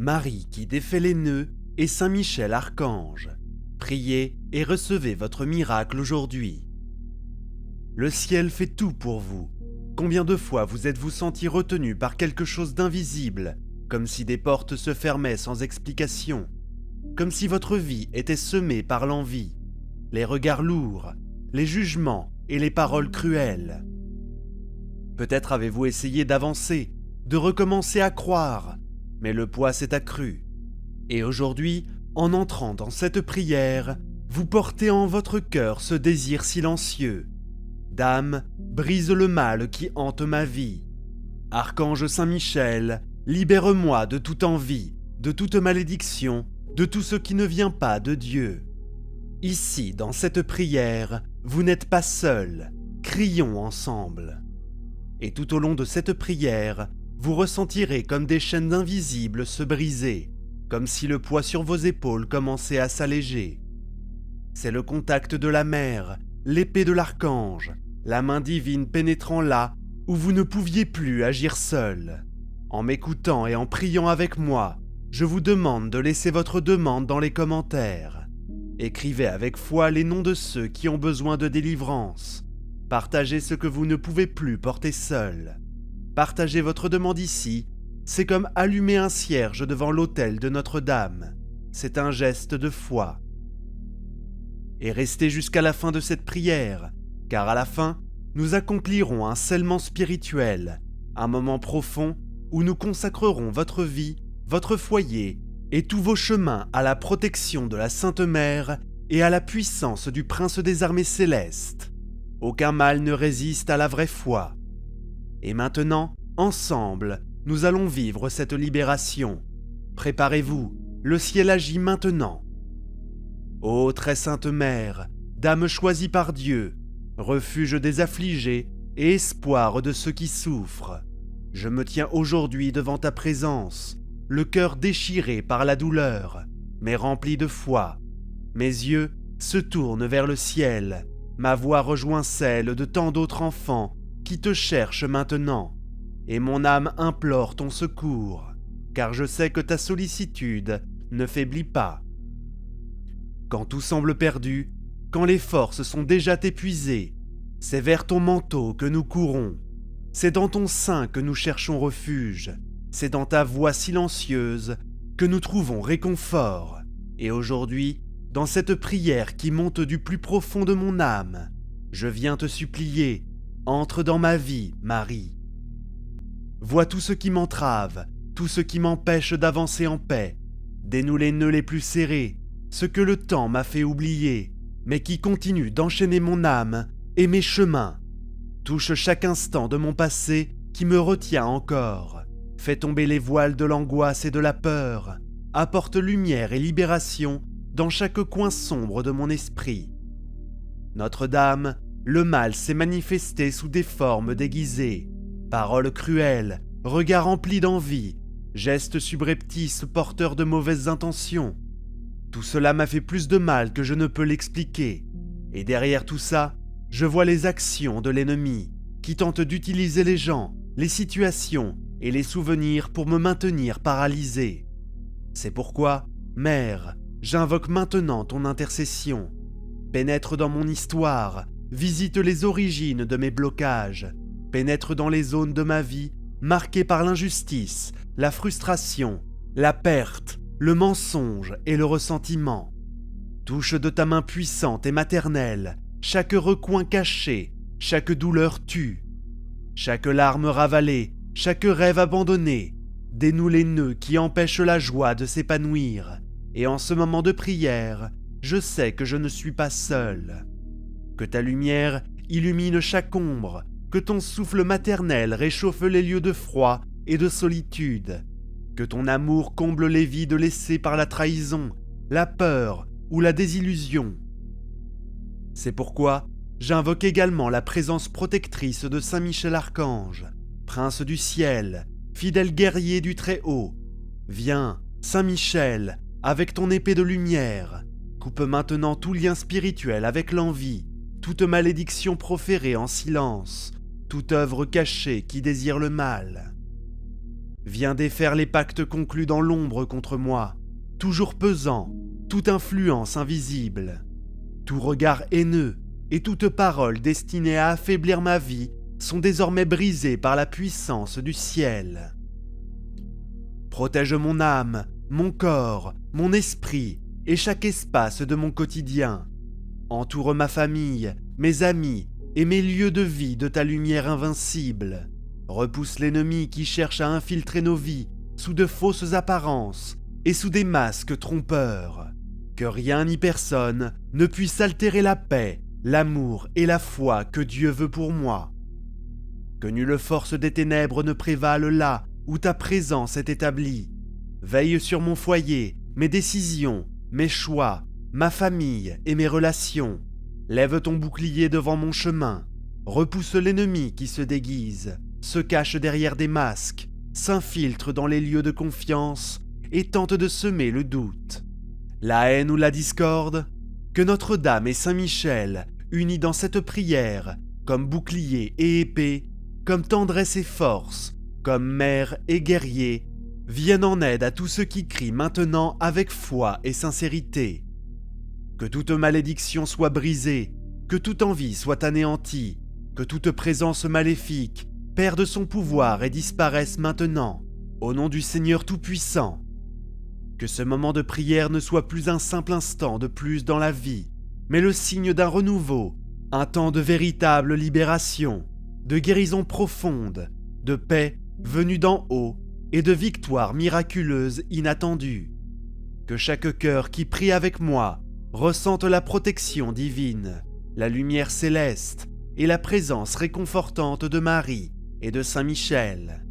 Marie qui défait les nœuds et Saint Michel Archange, priez et recevez votre miracle aujourd'hui. Le ciel fait tout pour vous. Combien de fois vous êtes-vous senti retenu par quelque chose d'invisible, comme si des portes se fermaient sans explication, comme si votre vie était semée par l'envie, les regards lourds, les jugements et les paroles cruelles. Peut-être avez-vous essayé d'avancer, de recommencer à croire, mais le poids s'est accru. Et aujourd'hui, en entrant dans cette prière, vous portez en votre cœur ce désir silencieux. Dame, brise le mal qui hante ma vie. Archange Saint-Michel, libère-moi de toute envie, de toute malédiction, de tout ce qui ne vient pas de Dieu. Ici, dans cette prière, vous n'êtes pas seul. Crions ensemble. Et tout au long de cette prière, vous ressentirez comme des chaînes invisibles se briser, comme si le poids sur vos épaules commençait à s'alléger. C'est le contact de la mère, l'épée de l'archange, la main divine pénétrant là où vous ne pouviez plus agir seul. En m'écoutant et en priant avec moi, je vous demande de laisser votre demande dans les commentaires. Écrivez avec foi les noms de ceux qui ont besoin de délivrance. Partagez ce que vous ne pouvez plus porter seul. Partagez votre demande ici, c'est comme allumer un cierge devant l'autel de Notre-Dame. C'est un geste de foi. Et restez jusqu'à la fin de cette prière, car à la fin, nous accomplirons un scellement spirituel, un moment profond où nous consacrerons votre vie, votre foyer et tous vos chemins à la protection de la Sainte Mère et à la puissance du Prince des Armées Célestes. Aucun mal ne résiste à la vraie foi. Et maintenant, ensemble, nous allons vivre cette libération. Préparez-vous, le ciel agit maintenant. Ô très sainte Mère, Dame choisie par Dieu, refuge des affligés et espoir de ceux qui souffrent, je me tiens aujourd'hui devant ta présence, le cœur déchiré par la douleur, mais rempli de foi. Mes yeux se tournent vers le ciel, ma voix rejoint celle de tant d'autres enfants qui te cherchent maintenant, et mon âme implore ton secours, car je sais que ta sollicitude ne faiblit pas. Quand tout semble perdu, quand les forces sont déjà épuisées, c'est vers ton manteau que nous courons, c'est dans ton sein que nous cherchons refuge, c'est dans ta voix silencieuse que nous trouvons réconfort, et aujourd'hui, dans cette prière qui monte du plus profond de mon âme, je viens te supplier, entre dans ma vie, Marie. Vois tout ce qui m'entrave, tout ce qui m'empêche d'avancer en paix, dénoue les nœuds les plus serrés, ce que le temps m'a fait oublier, mais qui continue d'enchaîner mon âme et mes chemins. Touche chaque instant de mon passé qui me retient encore, fais tomber les voiles de l'angoisse et de la peur, apporte lumière et libération dans chaque coin sombre de mon esprit. Notre-Dame, le mal s'est manifesté sous des formes déguisées, paroles cruelles, regards remplis d'envie, gestes subreptices porteurs de mauvaises intentions. Tout cela m'a fait plus de mal que je ne peux l'expliquer, et derrière tout ça, je vois les actions de l'ennemi, qui tente d'utiliser les gens, les situations et les souvenirs pour me maintenir paralysé. C'est pourquoi, Mère, j'invoque maintenant ton intercession. Pénètre dans mon histoire, visite les origines de mes blocages, pénètre dans les zones de ma vie marquées par l'injustice, la frustration, la perte, le mensonge et le ressentiment. Touche de ta main puissante et maternelle chaque recoin caché, chaque douleur tue, chaque larme ravalée, chaque rêve abandonné, dénoue les nœuds qui empêchent la joie de s'épanouir. Et en ce moment de prière, je sais que je ne suis pas seul. Que ta lumière illumine chaque ombre, que ton souffle maternel réchauffe les lieux de froid et de solitude, que ton amour comble les vides laissés par la trahison, la peur ou la désillusion. C'est pourquoi j'invoque également la présence protectrice de Saint Michel Archange, Prince du ciel, fidèle guerrier du Très-Haut. Viens, Saint Michel, avec ton épée de lumière, coupe maintenant tout lien spirituel avec l'envie, toute malédiction proférée en silence, toute œuvre cachée qui désire le mal. viens défaire les pactes conclus dans l'ombre contre moi, toujours pesant, toute influence invisible. Tout regard haineux et toute parole destinée à affaiblir ma vie sont désormais brisés par la puissance du ciel. Protège mon âme, mon corps, mon esprit et chaque espace de mon quotidien. Entoure ma famille, mes amis et mes lieux de vie de ta lumière invincible. Repousse l'ennemi qui cherche à infiltrer nos vies sous de fausses apparences et sous des masques trompeurs. Que rien ni personne ne puisse altérer la paix, l'amour et la foi que Dieu veut pour moi. Que nulle force des ténèbres ne prévale là où ta présence est établie. Veille sur mon foyer, mes décisions, mes choix, ma famille et mes relations. Lève ton bouclier devant mon chemin. Repousse l'ennemi qui se déguise, se cache derrière des masques, s'infiltre dans les lieux de confiance et tente de semer le doute. La haine ou la discorde, que Notre-Dame et Saint-Michel, unis dans cette prière, comme bouclier et épée, comme tendresse et force, comme mère et guerrier, viennent en aide à tous ceux qui crient maintenant avec foi et sincérité. Que toute malédiction soit brisée, que toute envie soit anéantie, que toute présence maléfique perde son pouvoir et disparaisse maintenant, au nom du Seigneur Tout-Puissant. Que ce moment de prière ne soit plus un simple instant de plus dans la vie, mais le signe d'un renouveau, un temps de véritable libération, de guérison profonde, de paix venue d'en haut et de victoire miraculeuse inattendue. Que chaque cœur qui prie avec moi ressente la protection divine, la lumière céleste et la présence réconfortante de Marie et de Saint Michel.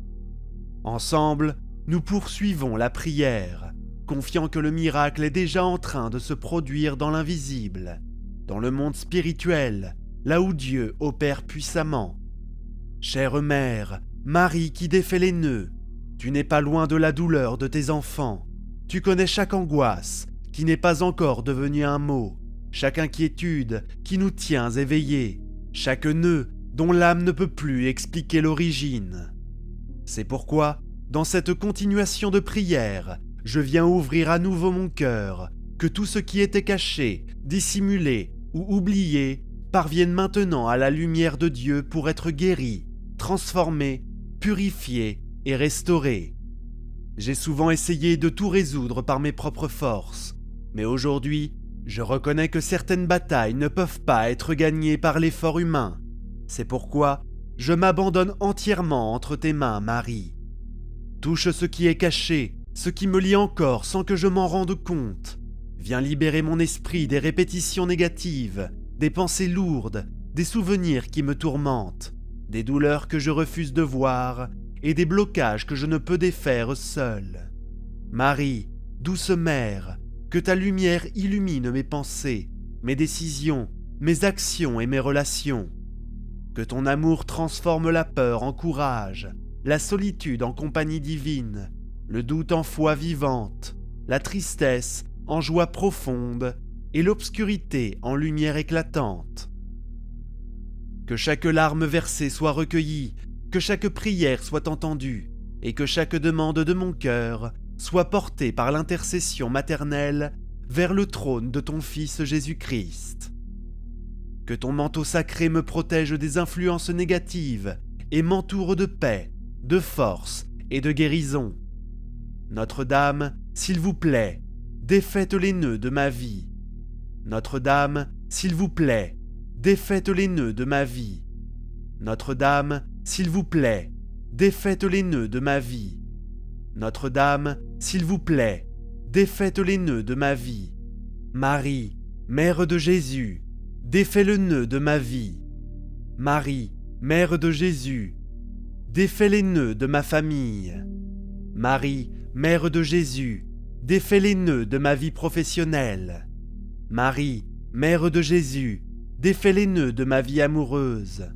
Ensemble, nous poursuivons la prière, confiant que le miracle est déjà en train de se produire dans l'invisible, dans le monde spirituel, là où Dieu opère puissamment. Chère Mère, Marie qui défait les nœuds, tu n'es pas loin de la douleur de tes enfants. Tu connais chaque angoisse qui n'est pas encore devenue un mot, chaque inquiétude qui nous tient éveillés, chaque nœud dont l'âme ne peut plus expliquer l'origine. C'est pourquoi, dans cette continuation de prière, je viens ouvrir à nouveau mon cœur, que tout ce qui était caché, dissimulé ou oublié parvienne maintenant à la lumière de Dieu pour être guéri, transformé, purifié et restauré. J'ai souvent essayé de tout résoudre par mes propres forces, mais aujourd'hui, je reconnais que certaines batailles ne peuvent pas être gagnées par l'effort humain. C'est pourquoi je m'abandonne entièrement entre tes mains, Marie. Touche ce qui est caché, ce qui me lie encore sans que je m'en rende compte. Viens libérer mon esprit des répétitions négatives, des pensées lourdes, des souvenirs qui me tourmentent, des douleurs que je refuse de voir et des blocages que je ne peux défaire seul. Marie, douce mère, que ta lumière illumine mes pensées, mes décisions, mes actions et mes relations. Que ton amour transforme la peur en courage, la solitude en compagnie divine, le doute en foi vivante, la tristesse en joie profonde et l'obscurité en lumière éclatante. Que chaque larme versée soit recueillie, que chaque prière soit entendue et que chaque demande de mon cœur soit portée par l'intercession maternelle vers le trône de ton Fils Jésus-Christ. Que ton manteau sacré me protège des influences négatives et m'entoure de paix, de force et de guérison. Notre-Dame, s'il vous plaît, défaites les nœuds de ma vie. Notre-Dame, s'il vous plaît, défaites les nœuds de ma vie. Notre-Dame, s'il vous plaît, défaites les nœuds de ma vie. Notre-Dame, s'il vous plaît, défaites les nœuds de ma vie. Marie, Mère de Jésus, défais le nœud de ma vie. Marie, Mère de Jésus, défais les nœuds de ma famille. Marie, Mère de Jésus, défais les nœuds de ma vie professionnelle. Marie, Mère de Jésus, défais les nœuds de ma vie amoureuse.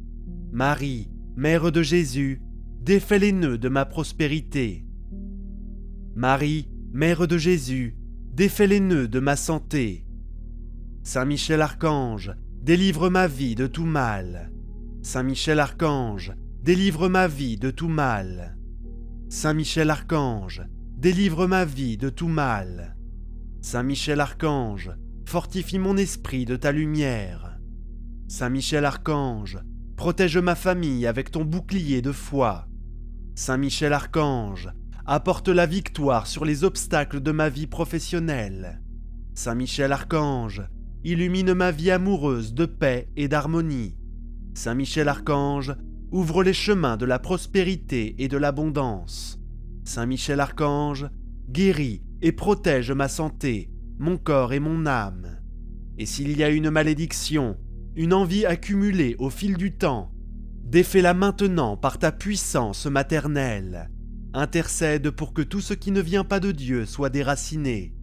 Marie, Mère de Jésus, défais les nœuds de ma prospérité. Marie, Mère de Jésus, défais les nœuds de ma santé. Saint Michel Archange, délivre ma vie de tout mal. Saint Michel Archange, délivre ma vie de tout mal. Saint Michel Archange, délivre ma vie de tout mal. Saint Michel Archange, fortifie mon esprit de ta lumière. Saint Michel Archange, protège ma famille avec ton bouclier de foi. Saint Michel Archange, apporte la victoire sur les obstacles de ma vie professionnelle. Saint Michel Archange, illumine ma vie amoureuse de paix et d'harmonie. Saint Michel Archange, ouvre les chemins de la prospérité et de l'abondance. Saint Michel Archange, guéris et protège ma santé, mon corps et mon âme. Et s'il y a une malédiction, une envie accumulée au fil du temps, défais-la maintenant par ta puissance maternelle. Intercède pour que tout ce qui ne vient pas de Dieu soit déraciné.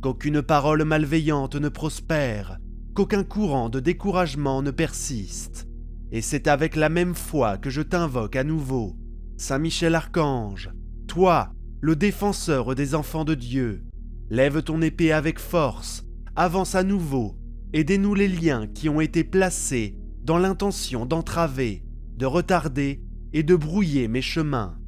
Qu'aucune parole malveillante ne prospère, qu'aucun courant de découragement ne persiste. Et c'est avec la même foi que je t'invoque à nouveau. Saint Michel Archange, toi, le défenseur des enfants de Dieu, lève ton épée avec force, avance à nouveau et dénoue les liens qui ont été placés dans l'intention d'entraver, de retarder et de brouiller mes chemins.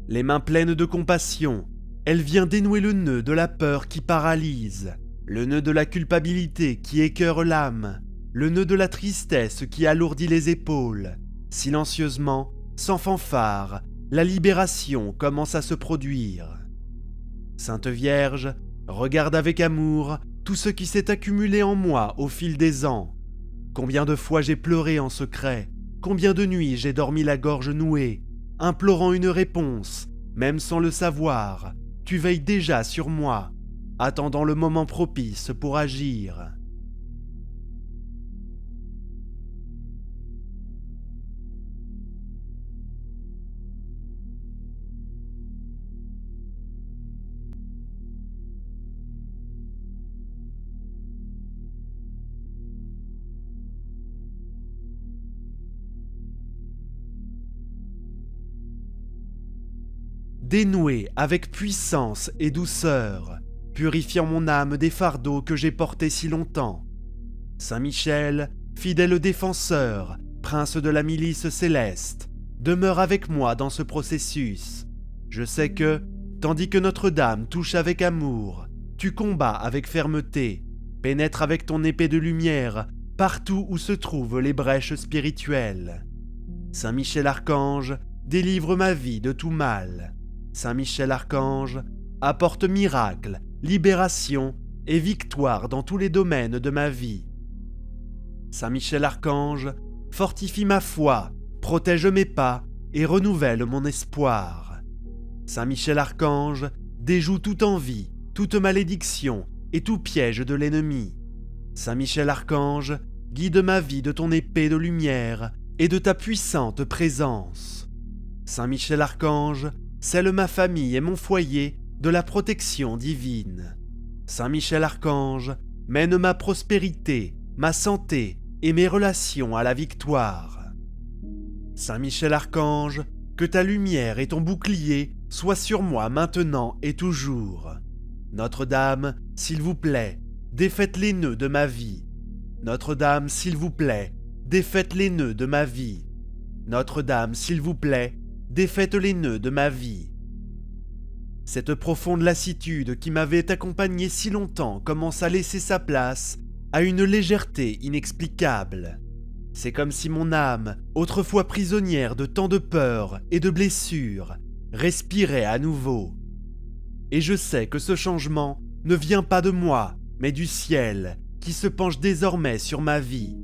Les mains pleines de compassion, elle vient dénouer le nœud de la peur qui paralyse, le nœud de la culpabilité qui écœure l'âme, le nœud de la tristesse qui alourdit les épaules. Silencieusement, sans fanfare, la libération commence à se produire. Sainte Vierge, regarde avec amour tout ce qui s'est accumulé en moi au fil des ans. Combien de fois j'ai pleuré en secret, combien de nuits j'ai dormi la gorge nouée, implorant une réponse, même sans le savoir. Tu veilles déjà sur moi, attendant le moment propice pour agir. Dénoué avec puissance et douceur, purifiant mon âme des fardeaux que j'ai portés si longtemps. Saint Michel, fidèle défenseur, prince de la milice céleste, demeure avec moi dans ce processus. Je sais que, tandis que Notre-Dame touche avec amour, tu combats avec fermeté, pénètres avec ton épée de lumière partout où se trouvent les brèches spirituelles. Saint Michel Archange, délivre ma vie de tout mal. Saint Michel Archange, apporte miracle, libération et victoire dans tous les domaines de ma vie. Saint Michel Archange, fortifie ma foi, protège mes pas et renouvelle mon espoir. Saint Michel Archange, déjoue toute envie, toute malédiction et tout piège de l'ennemi. Saint Michel Archange, guide ma vie de ton épée de lumière et de ta puissante présence. Saint Michel Archange, scelle ma famille et mon foyer de la protection divine. Saint Michel Archange, mène ma prospérité, ma santé et mes relations à la victoire. Saint Michel Archange, que ta lumière et ton bouclier soient sur moi maintenant et toujours. Notre-Dame, s'il vous plaît, défaites les nœuds de ma vie. Notre-Dame, s'il vous plaît, défaites les nœuds de ma vie. Notre-Dame, s'il vous plaît, défaites les nœuds de ma vie. Cette profonde lassitude qui m'avait accompagné si longtemps commence à laisser sa place à une légèreté inexplicable. C'est comme si mon âme, autrefois prisonnière de tant de peurs et de blessures, respirait à nouveau. Et je sais que ce changement ne vient pas de moi, mais du ciel, qui se penche désormais sur ma vie.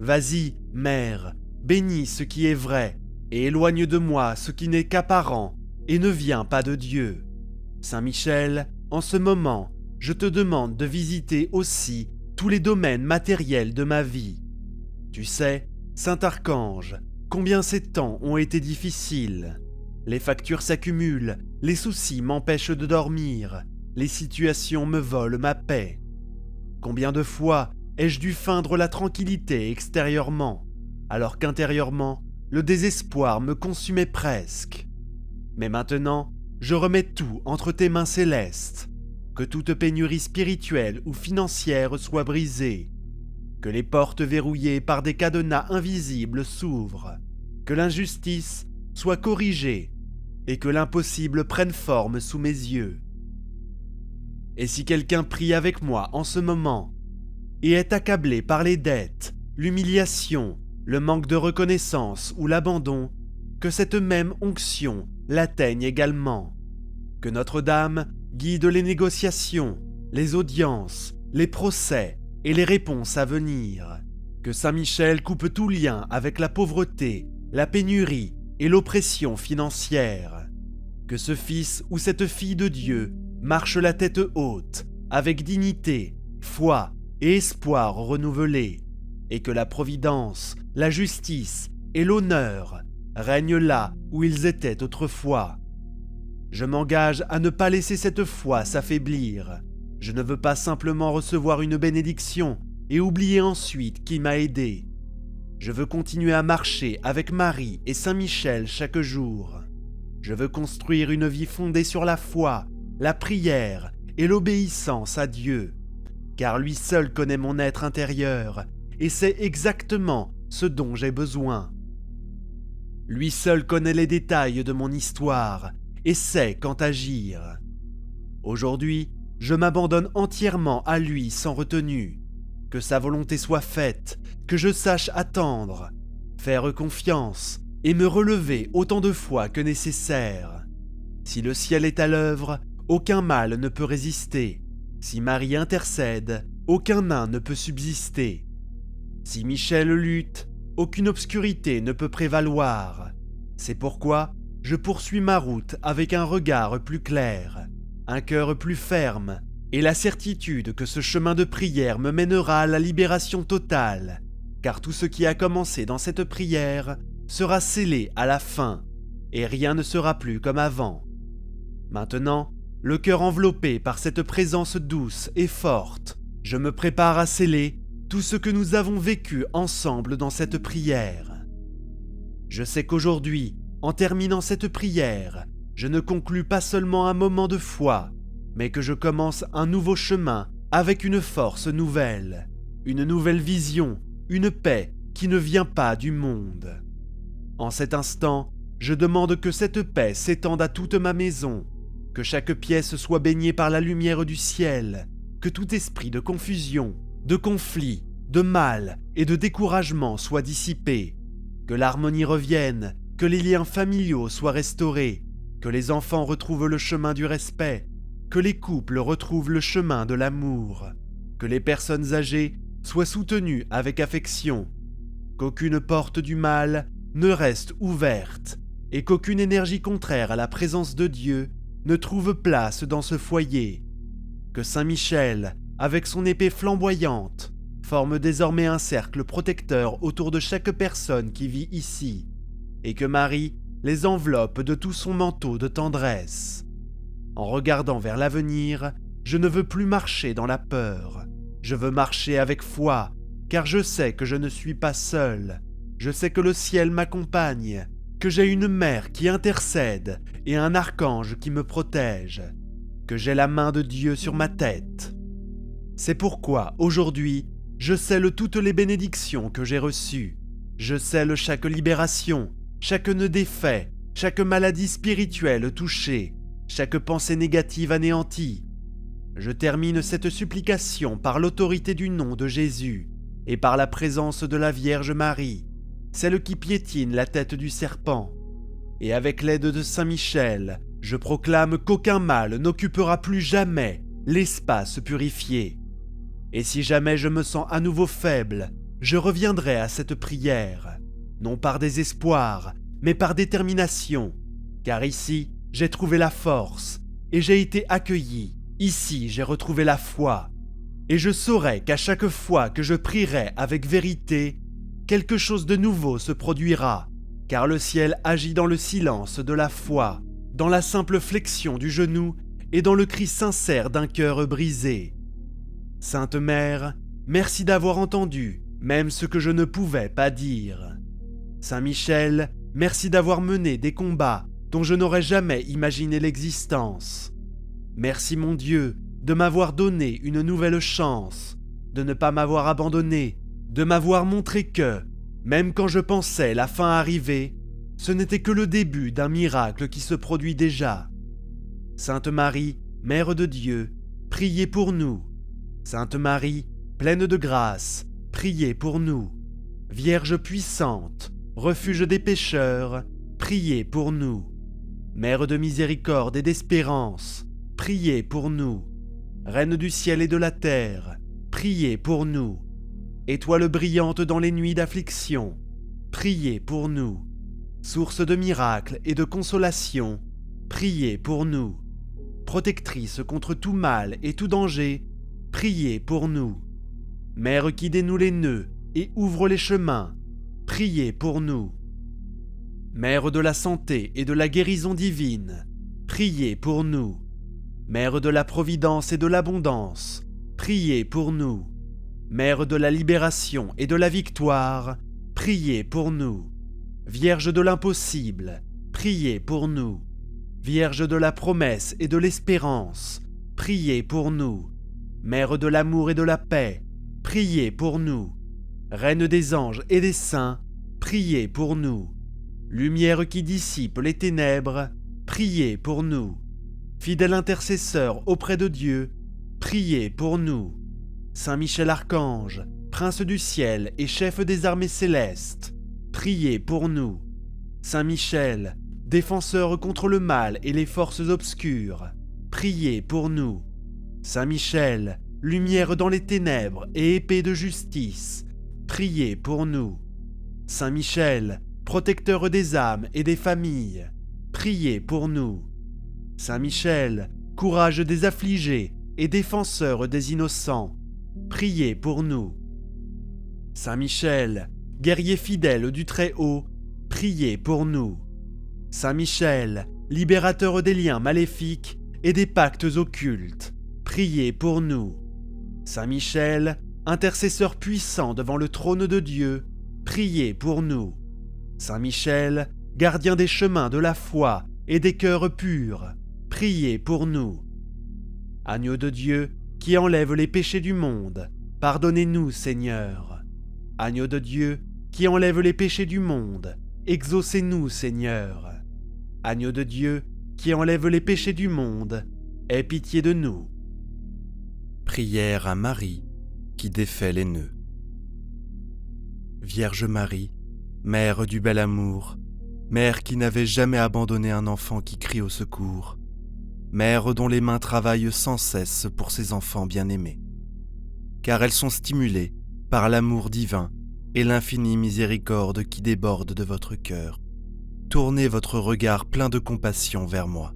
Vas-y, Mère, bénis ce qui est vrai, et éloigne de moi ce qui n'est qu'apparent et ne vient pas de Dieu. Saint Michel, en ce moment, je te demande de visiter aussi tous les domaines matériels de ma vie. Tu sais, Saint Archange, combien ces temps ont été difficiles. Les factures s'accumulent, les soucis m'empêchent de dormir, les situations me volent ma paix. Combien de fois ai-je dû feindre la tranquillité extérieurement, alors qu'intérieurement, le désespoir me consumait presque. Mais maintenant, je remets tout entre tes mains célestes. Que toute pénurie spirituelle ou financière soit brisée. Que les portes verrouillées par des cadenas invisibles s'ouvrent. Que l'injustice soit corrigé et que l'impossible prenne forme sous mes yeux. Et si quelqu'un prie avec moi en ce moment et est accablé par les dettes, l'humiliation, le manque de reconnaissance ou l'abandon, que cette même onction l'atteigne également. Que Notre-Dame guide les négociations, les audiences, les procès et les réponses à venir. Que Saint-Michel coupe tout lien avec la pauvreté, la pénurie et l'oppression financière. Que ce fils ou cette fille de Dieu marche la tête haute, avec dignité, foi et espoir renouvelés, et que la providence, la justice et l'honneur règnent là où ils étaient autrefois. Je m'engage à ne pas laisser cette foi s'affaiblir. Je ne veux pas simplement recevoir une bénédiction et oublier ensuite qui m'a aidé. Je veux continuer à marcher avec Marie et Saint-Michel chaque jour. Je veux construire une vie fondée sur la foi, la prière et l'obéissance à Dieu, car lui seul connaît mon être intérieur et sait exactement ce dont j'ai besoin. Lui seul connaît les détails de mon histoire et sait quand agir. Aujourd'hui, je m'abandonne entièrement à lui sans retenue. Que sa volonté soit faite, que je sache attendre, faire confiance et me relever autant de fois que nécessaire. Si le ciel est à l'œuvre, aucun mal ne peut résister. Si Marie intercède, aucun nain ne peut subsister. Si Michel lutte, aucune obscurité ne peut prévaloir. C'est pourquoi je poursuis ma route avec un regard plus clair, un cœur plus ferme, et la certitude que ce chemin de prière me mènera à la libération totale, car tout ce qui a commencé dans cette prière sera scellé à la fin, et rien ne sera plus comme avant. Maintenant, le cœur enveloppé par cette présence douce et forte, je me prépare à sceller tout ce que nous avons vécu ensemble dans cette prière. Je sais qu'aujourd'hui, en terminant cette prière, je ne conclus pas seulement un moment de foi, mais que je commence un nouveau chemin avec une force nouvelle, une nouvelle vision, une paix qui ne vient pas du monde. En cet instant, je demande que cette paix s'étende à toute ma maison, que chaque pièce soit baignée par la lumière du ciel, que tout esprit de confusion, de conflit, de mal et de découragement soit dissipé, que l'harmonie revienne, que les liens familiaux soient restaurés, que les enfants retrouvent le chemin du respect, que les couples retrouvent le chemin de l'amour, que les personnes âgées soient soutenues avec affection, qu'aucune porte du mal ne reste ouverte et qu'aucune énergie contraire à la présence de Dieu ne trouve place dans ce foyer, que Saint Michel, avec son épée flamboyante, forme désormais un cercle protecteur autour de chaque personne qui vit ici, et que Marie les enveloppe de tout son manteau de tendresse. En regardant vers l'avenir, je ne veux plus marcher dans la peur. Je veux marcher avec foi, car je sais que je ne suis pas seul. Je sais que le ciel m'accompagne, que j'ai une mère qui intercède et un archange qui me protège, que j'ai la main de Dieu sur ma tête. C'est pourquoi, aujourd'hui, je scelle toutes les bénédictions que j'ai reçues. Je scelle chaque libération, chaque nœud défait, chaque maladie spirituelle touchée, chaque pensée négative anéantie. Je termine cette supplication par l'autorité du nom de Jésus et par la présence de la Vierge Marie, celle qui piétine la tête du serpent. Et avec l'aide de Saint Michel, je proclame qu'aucun mal n'occupera plus jamais l'espace purifié. Et si jamais je me sens à nouveau faible, je reviendrai à cette prière, non par désespoir, mais par détermination, car ici, j'ai trouvé la force et j'ai été accueilli. Ici, j'ai retrouvé la foi. Et je saurai qu'à chaque fois que je prierai avec vérité, quelque chose de nouveau se produira, car le ciel agit dans le silence de la foi, dans la simple flexion du genou et dans le cri sincère d'un cœur brisé. Sainte Mère, merci d'avoir entendu, même ce que je ne pouvais pas dire. Saint Michel, merci d'avoir mené des combats dont je n'aurais jamais imaginé l'existence. Merci mon Dieu de m'avoir donné une nouvelle chance, de ne pas m'avoir abandonné, de m'avoir montré que, même quand je pensais la fin arriver, ce n'était que le début d'un miracle qui se produit déjà. Sainte Marie, Mère de Dieu, priez pour nous. Sainte Marie, pleine de grâce, priez pour nous. Vierge puissante, refuge des pécheurs, priez pour nous. Mère de miséricorde et d'espérance, priez pour nous. Reine du ciel et de la terre, priez pour nous. Étoile brillante dans les nuits d'affliction, priez pour nous. Source de miracles et de consolation, priez pour nous. Protectrice contre tout mal et tout danger, priez pour nous. Mère qui dénoue les nœuds et ouvre les chemins, priez pour nous. Mère de la santé et de la guérison divine, priez pour nous. Mère de la providence et de l'abondance, priez pour nous. Mère de la libération et de la victoire, priez pour nous. Vierge de l'impossible, priez pour nous. Vierge de la promesse et de l'espérance, priez pour nous. Mère de l'amour et de la paix, priez pour nous. Reine des anges et des saints, priez pour nous. Lumière qui dissipe les ténèbres, priez pour nous. Fidèle intercesseur auprès de Dieu, priez pour nous. Saint Michel Archange, prince du ciel et chef des armées célestes, priez pour nous. Saint Michel, défenseur contre le mal et les forces obscures, priez pour nous. Saint Michel, lumière dans les ténèbres et épée de justice, priez pour nous. Saint Michel, protecteur des âmes et des familles, priez pour nous. Saint Michel, courage des affligés et défenseur des innocents, priez pour nous. Saint Michel, guerrier fidèle du Très-Haut, priez pour nous. Saint Michel, libérateur des liens maléfiques et des pactes occultes, priez pour nous. Saint Michel, intercesseur puissant devant le trône de Dieu, priez pour nous. Saint Michel, gardien des chemins de la foi et des cœurs purs, priez pour nous. Agneau de Dieu, qui enlève les péchés du monde, pardonnez-nous, Seigneur. Agneau de Dieu, qui enlève les péchés du monde, exaucez-nous, Seigneur. Agneau de Dieu, qui enlève les péchés du monde, aie pitié de nous. Prière à Marie, qui défait les nœuds. Vierge Marie, Mère du bel amour, Mère qui n'avait jamais abandonné un enfant qui crie au secours, Mère dont les mains travaillent sans cesse pour ses enfants bien-aimés, car elles sont stimulées par l'amour divin et l'infinie miséricorde qui déborde de votre cœur. Tournez votre regard plein de compassion vers moi.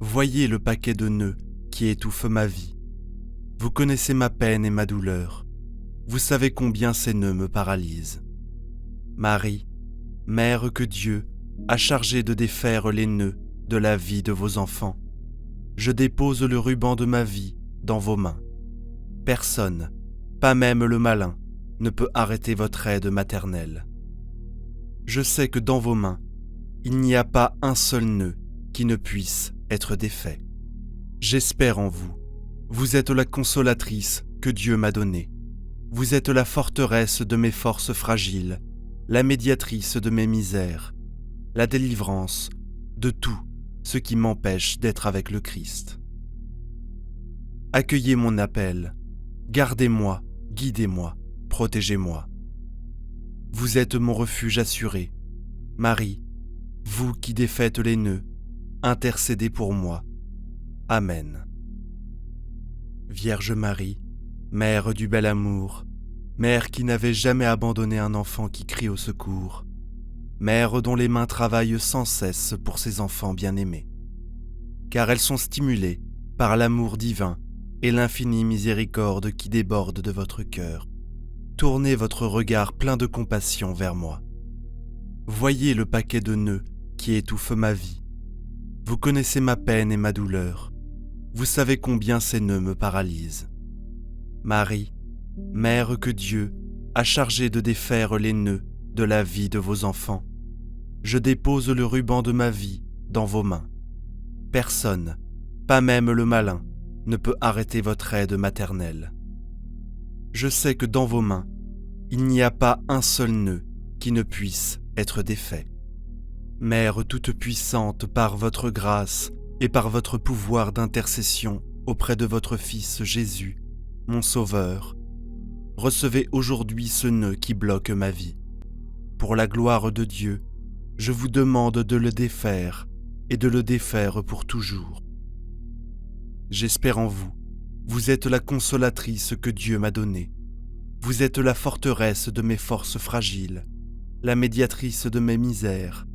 Voyez le paquet de nœuds qui étouffe ma vie. Vous connaissez ma peine et ma douleur. Vous savez combien ces nœuds me paralysent. Marie, Mère que Dieu a chargée de défaire les nœuds de la vie de vos enfants, je dépose le ruban de ma vie dans vos mains. Personne, pas même le malin, ne peut arrêter votre aide maternelle. Je sais que dans vos mains, il n'y a pas un seul nœud qui ne puisse être défait. J'espère en vous. Vous êtes la consolatrice que Dieu m'a donnée. Vous êtes la forteresse de mes forces fragiles, la médiatrice de mes misères, la délivrance de tout ce qui m'empêche d'être avec le Christ. Accueillez mon appel, gardez-moi, guidez-moi, protégez-moi. Vous êtes mon refuge assuré. Marie, vous qui défaites les nœuds, intercédez pour moi. Amen. Vierge Marie, Mère du bel amour, Mère qui n'avait jamais abandonné un enfant qui crie au secours, Mère dont les mains travaillent sans cesse pour ses enfants bien-aimés, car elles sont stimulées par l'amour divin et l'infinie miséricorde qui déborde de votre cœur. Tournez votre regard plein de compassion vers moi. Voyez le paquet de nœuds qui étouffe ma vie. Vous connaissez ma peine et ma douleur. Vous savez combien ces nœuds me paralysent. Marie, Mère que Dieu a chargée de défaire les nœuds de la vie de vos enfants, je dépose le ruban de ma vie dans vos mains. Personne, pas même le malin, ne peut arrêter votre aide maternelle. Je sais que dans vos mains, il n'y a pas un seul nœud qui ne puisse être défait. Mère toute-puissante par votre grâce et par votre pouvoir d'intercession auprès de votre Fils Jésus, mon Sauveur, recevez aujourd'hui ce nœud qui bloque ma vie. Pour la gloire de Dieu, je vous demande de le défaire et de le défaire pour toujours. J'espère en vous. Vous êtes la consolatrice que Dieu m'a donnée. Vous êtes la forteresse de mes forces fragiles, la médiatrice de mes misères,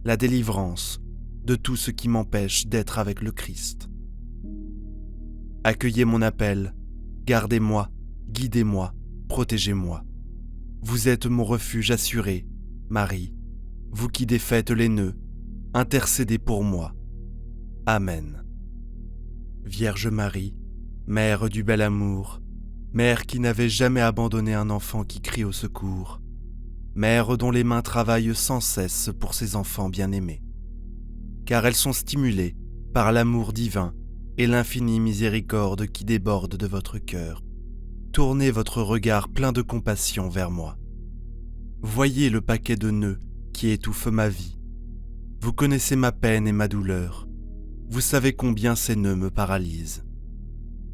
la délivrance de tout ce qui m'empêche d'être avec le Christ. Accueillez mon appel, gardez-moi, guidez-moi, protégez-moi. Vous êtes mon refuge assuré, Marie, vous qui défaites les nœuds, intercédez pour moi. Amen. Vierge Marie, Mère du bel amour, Mère qui n'avait jamais abandonné un enfant qui crie au secours, Mère dont les mains travaillent sans cesse pour ses enfants bien-aimés, car elles sont stimulées par l'amour divin et l'infinie miséricorde qui déborde de votre cœur. Tournez votre regard plein de compassion vers moi. Voyez le paquet de nœuds qui étouffe ma vie. Vous connaissez ma peine et ma douleur. Vous savez combien ces nœuds me paralysent.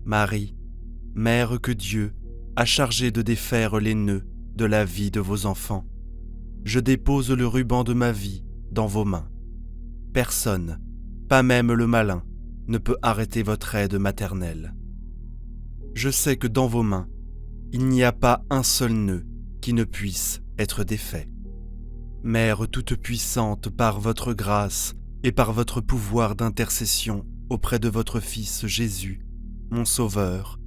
Marie, Mère que Dieu a chargée de défaire les nœuds de la vie de vos enfants, je dépose le ruban de ma vie dans vos mains. Personne, pas même le malin, ne peut arrêter votre aide maternelle. Je sais que dans vos mains, il n'y a pas un seul nœud qui ne puisse être défait. Mère toute-puissante par votre grâce et par votre pouvoir d'intercession auprès de votre Fils Jésus, mon Sauveur,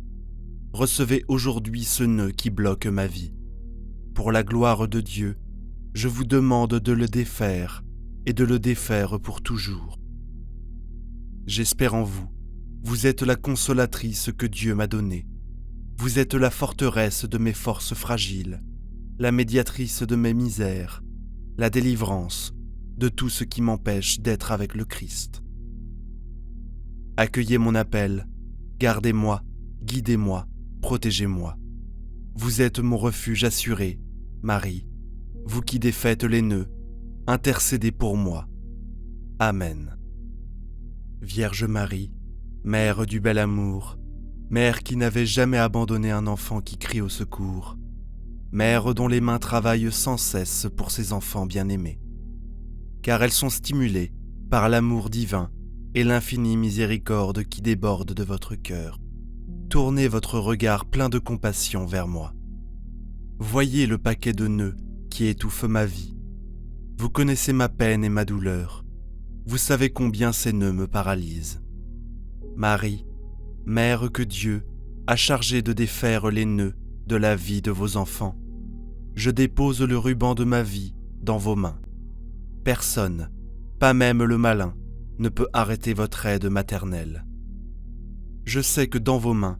recevez aujourd'hui ce nœud qui bloque ma vie. Pour la gloire de Dieu, je vous demande de le défaire et de le défaire pour toujours. J'espère en vous. Vous êtes la consolatrice que Dieu m'a donnée. Vous êtes la forteresse de mes forces fragiles, la médiatrice de mes misères, la délivrance de tout ce qui m'empêche d'être avec le Christ. Accueillez mon appel, gardez-moi, guidez-moi, protégez-moi. Vous êtes mon refuge assuré, Marie, vous qui défaites les nœuds, intercédez pour moi. Amen. Vierge Marie, Mère du bel amour, Mère qui n'avait jamais abandonné un enfant qui crie au secours, Mère dont les mains travaillent sans cesse pour ses enfants bien-aimés, car elles sont stimulées par l'amour divin et l'infinie miséricorde qui déborde de votre cœur. Tournez votre regard plein de compassion vers moi. Voyez le paquet de nœuds qui étouffe ma vie. Vous connaissez ma peine et ma douleur. Vous savez combien ces nœuds me paralysent. Marie, Mère que Dieu a chargée de défaire les nœuds de la vie de vos enfants, je dépose le ruban de ma vie dans vos mains. Personne, pas même le malin, ne peut arrêter votre aide maternelle. Je sais que dans vos mains,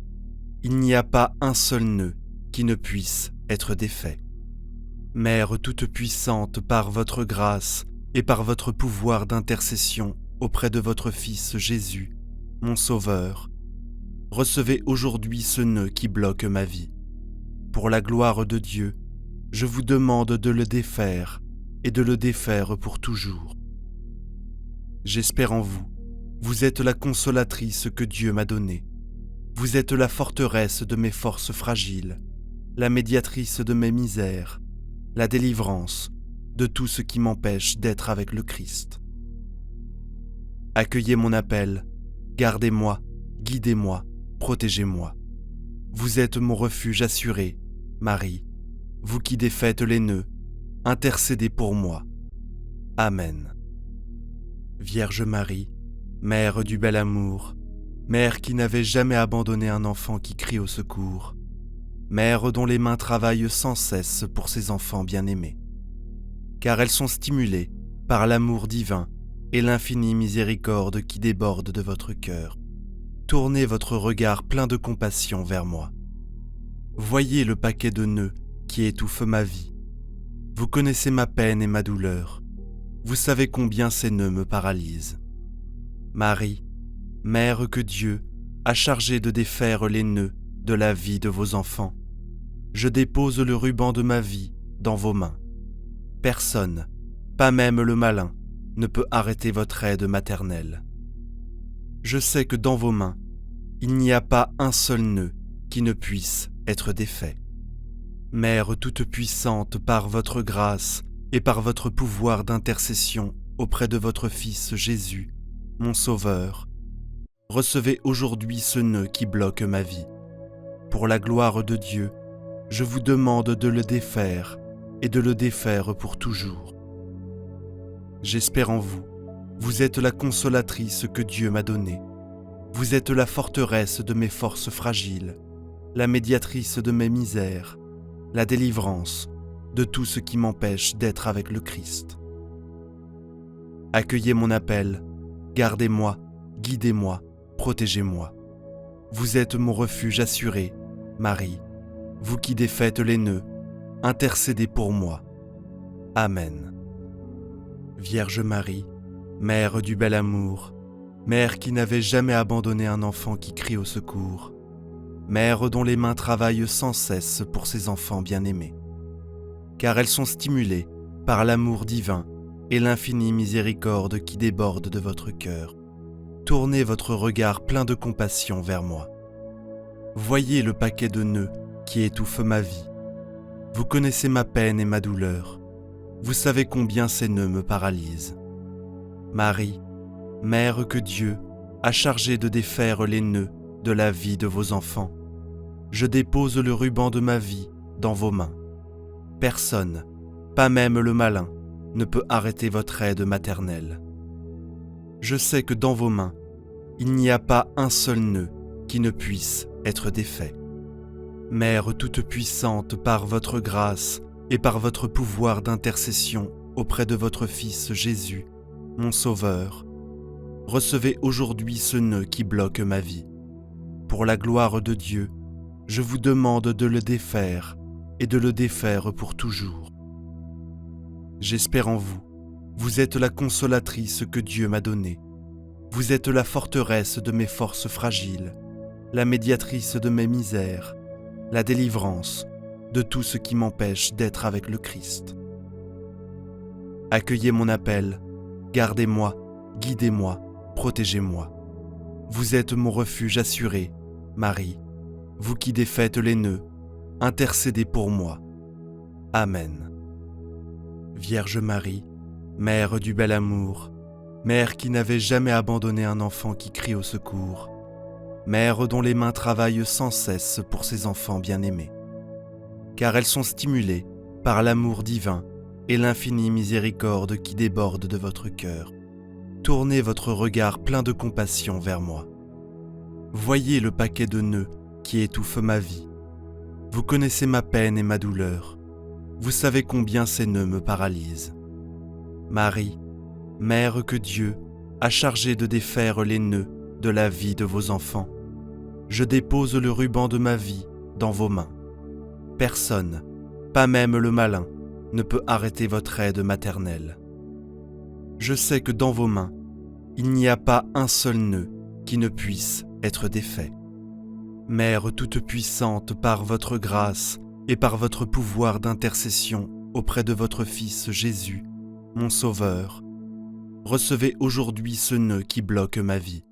il n'y a pas un seul nœud qui ne puisse être défait. Mère toute-puissante par votre grâce et par votre pouvoir d'intercession auprès de votre Fils Jésus, mon Sauveur, recevez aujourd'hui ce nœud qui bloque ma vie. Pour la gloire de Dieu, je vous demande de le défaire et de le défaire pour toujours. J'espère en vous. Vous êtes la consolatrice que Dieu m'a donnée. Vous êtes la forteresse de mes forces fragiles, la médiatrice de mes misères, la délivrance de tout ce qui m'empêche d'être avec le Christ. Accueillez mon appel, gardez-moi, guidez-moi, protégez-moi. Vous êtes mon refuge assuré, Marie, vous qui défaites les nœuds, intercédez pour moi. Amen. Vierge Marie, Mère du bel amour, Mère qui n'avait jamais abandonné un enfant qui crie au secours, Mère dont les mains travaillent sans cesse pour ses enfants bien-aimés, car elles sont stimulées par l'amour divin et l'infinie miséricorde qui déborde de votre cœur. Tournez votre regard plein de compassion vers moi. Voyez le paquet de nœuds qui étouffe ma vie. Vous connaissez ma peine et ma douleur. Vous savez combien ces nœuds me paralysent. Marie, Mère que Dieu a chargée de défaire les nœuds de la vie de vos enfants, je dépose le ruban de ma vie dans vos mains. Personne, pas même le malin, ne peut arrêter votre aide maternelle. Je sais que dans vos mains, il n'y a pas un seul nœud qui ne puisse être défait. Mère toute-puissante, par votre grâce et par votre pouvoir d'intercession auprès de votre Fils Jésus, mon Sauveur, recevez aujourd'hui ce nœud qui bloque ma vie. Pour la gloire de Dieu, je vous demande de le défaire et de le défaire pour toujours. J'espère en vous. Vous êtes la consolatrice que Dieu m'a donnée. Vous êtes la forteresse de mes forces fragiles, la médiatrice de mes misères, la délivrance de tout ce qui m'empêche d'être avec le Christ. Accueillez mon appel, gardez-moi, guidez-moi, protégez-moi. Vous êtes mon refuge assuré, Marie, vous qui défaites les nœuds, intercédez pour moi. Amen. Vierge Marie, Mère du bel amour, Mère qui n'avait jamais abandonné un enfant qui crie au secours, Mère dont les mains travaillent sans cesse pour ses enfants bien-aimés, car elles sont stimulées par l'amour divin et l'infinie miséricorde qui déborde de votre cœur. Tournez votre regard plein de compassion vers moi. Voyez le paquet de nœuds qui étouffe ma vie. Vous connaissez ma peine et ma douleur. Vous savez combien ces nœuds me paralysent. Marie, Mère que Dieu a chargée de défaire les nœuds de la vie de vos enfants, je dépose le ruban de ma vie dans vos mains. Personne, pas même le malin, ne peut arrêter votre aide maternelle. Je sais que dans vos mains, il n'y a pas un seul nœud qui ne puisse être défait. Mère toute-puissante, par votre grâce et par votre pouvoir d'intercession auprès de votre Fils Jésus, mon Sauveur, recevez aujourd'hui ce nœud qui bloque ma vie. Pour la gloire de Dieu, je vous demande de le défaire et de le défaire pour toujours. J'espère en vous. Vous êtes la consolatrice que Dieu m'a donnée. Vous êtes la forteresse de mes forces fragiles, la médiatrice de mes misères, la délivrance de tout ce qui m'empêche d'être avec le Christ. Accueillez mon appel, gardez-moi, guidez-moi, protégez-moi. Vous êtes mon refuge assuré, Marie, vous qui défaites les nœuds, intercédez pour moi. Amen. Vierge Marie, Mère du bel amour, Mère qui n'avait jamais abandonné un enfant qui crie au secours, Mère dont les mains travaillent sans cesse pour ses enfants bien-aimés, car elles sont stimulées par l'amour divin et l'infinie miséricorde qui déborde de votre cœur. Tournez votre regard plein de compassion vers moi. Voyez le paquet de nœuds qui étouffe ma vie. Vous connaissez ma peine et ma douleur. Vous savez combien ces nœuds me paralysent. Marie, Mère que Dieu a chargée de défaire les nœuds de la vie de vos enfants, je dépose le ruban de ma vie dans vos mains. Personne, pas même le malin, ne peut arrêter votre aide maternelle. Je sais que dans vos mains, il n'y a pas un seul nœud qui ne puisse être défait. Mère toute-puissante, par votre grâce et par votre pouvoir d'intercession auprès de votre Fils Jésus, mon Sauveur, recevez aujourd'hui ce nœud qui bloque ma vie.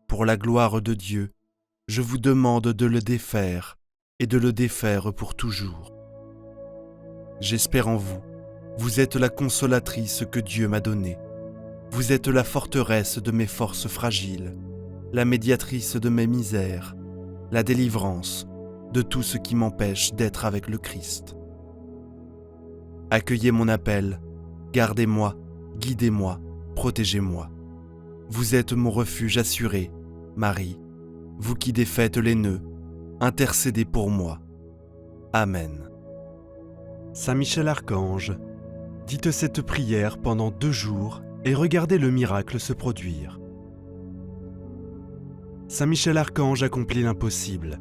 Pour la gloire de Dieu, je vous demande de le défaire et de le défaire pour toujours. J'espère en vous. Vous êtes la consolatrice que Dieu m'a donnée. Vous êtes la forteresse de mes forces fragiles, la médiatrice de mes misères, la délivrance de tout ce qui m'empêche d'être avec le Christ. Accueillez mon appel, gardez-moi, guidez-moi, protégez-moi. Vous êtes mon refuge assuré, Marie, vous qui défaites les nœuds, intercédez pour moi. Amen. Saint Michel Archange, dites cette prière pendant 2 jours et regardez le miracle se produire. Saint Michel Archange accomplit l'impossible.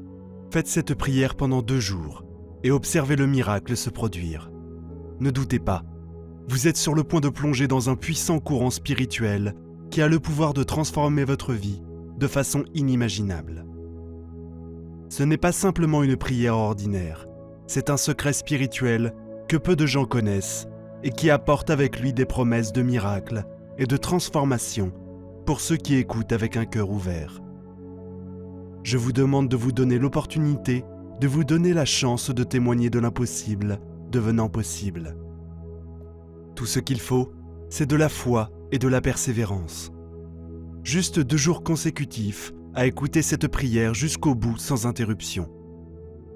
Faites cette prière pendant 2 jours et observez le miracle se produire. Ne doutez pas, vous êtes sur le point de plonger dans un puissant courant spirituel qui a le pouvoir de transformer votre vie de façon inimaginable. Ce n'est pas simplement une prière ordinaire, c'est un secret spirituel que peu de gens connaissent et qui apporte avec lui des promesses de miracles et de transformation pour ceux qui écoutent avec un cœur ouvert. Je vous demande de vous donner l'opportunité, de vous donner la chance de témoigner de l'impossible devenant possible. Tout ce qu'il faut, c'est de la foi et de la persévérance. Juste 2 jours consécutifs à écouter cette prière jusqu'au bout sans interruption.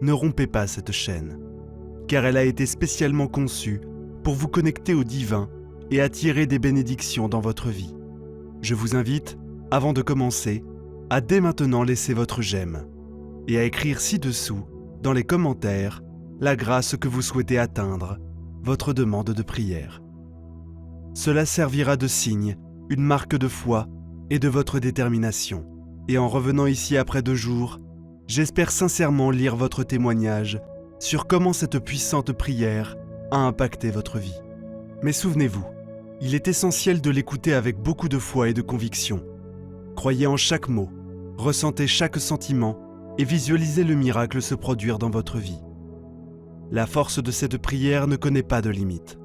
Ne rompez pas cette chaîne, car elle a été spécialement conçue pour vous connecter au divin et attirer des bénédictions dans votre vie. Je vous invite, avant de commencer, à dès maintenant laisser votre j'aime et à écrire ci-dessous, dans les commentaires, la grâce que vous souhaitez atteindre, votre demande de prière. Cela servira de signe, une marque de foi et de votre détermination. Et en revenant ici après 2 jours, j'espère sincèrement lire votre témoignage sur comment cette puissante prière a impacté votre vie. Mais souvenez-vous, il est essentiel de l'écouter avec beaucoup de foi et de conviction. Croyez en chaque mot, ressentez chaque sentiment et visualisez le miracle se produire dans votre vie. La force de cette prière ne connaît pas de limite,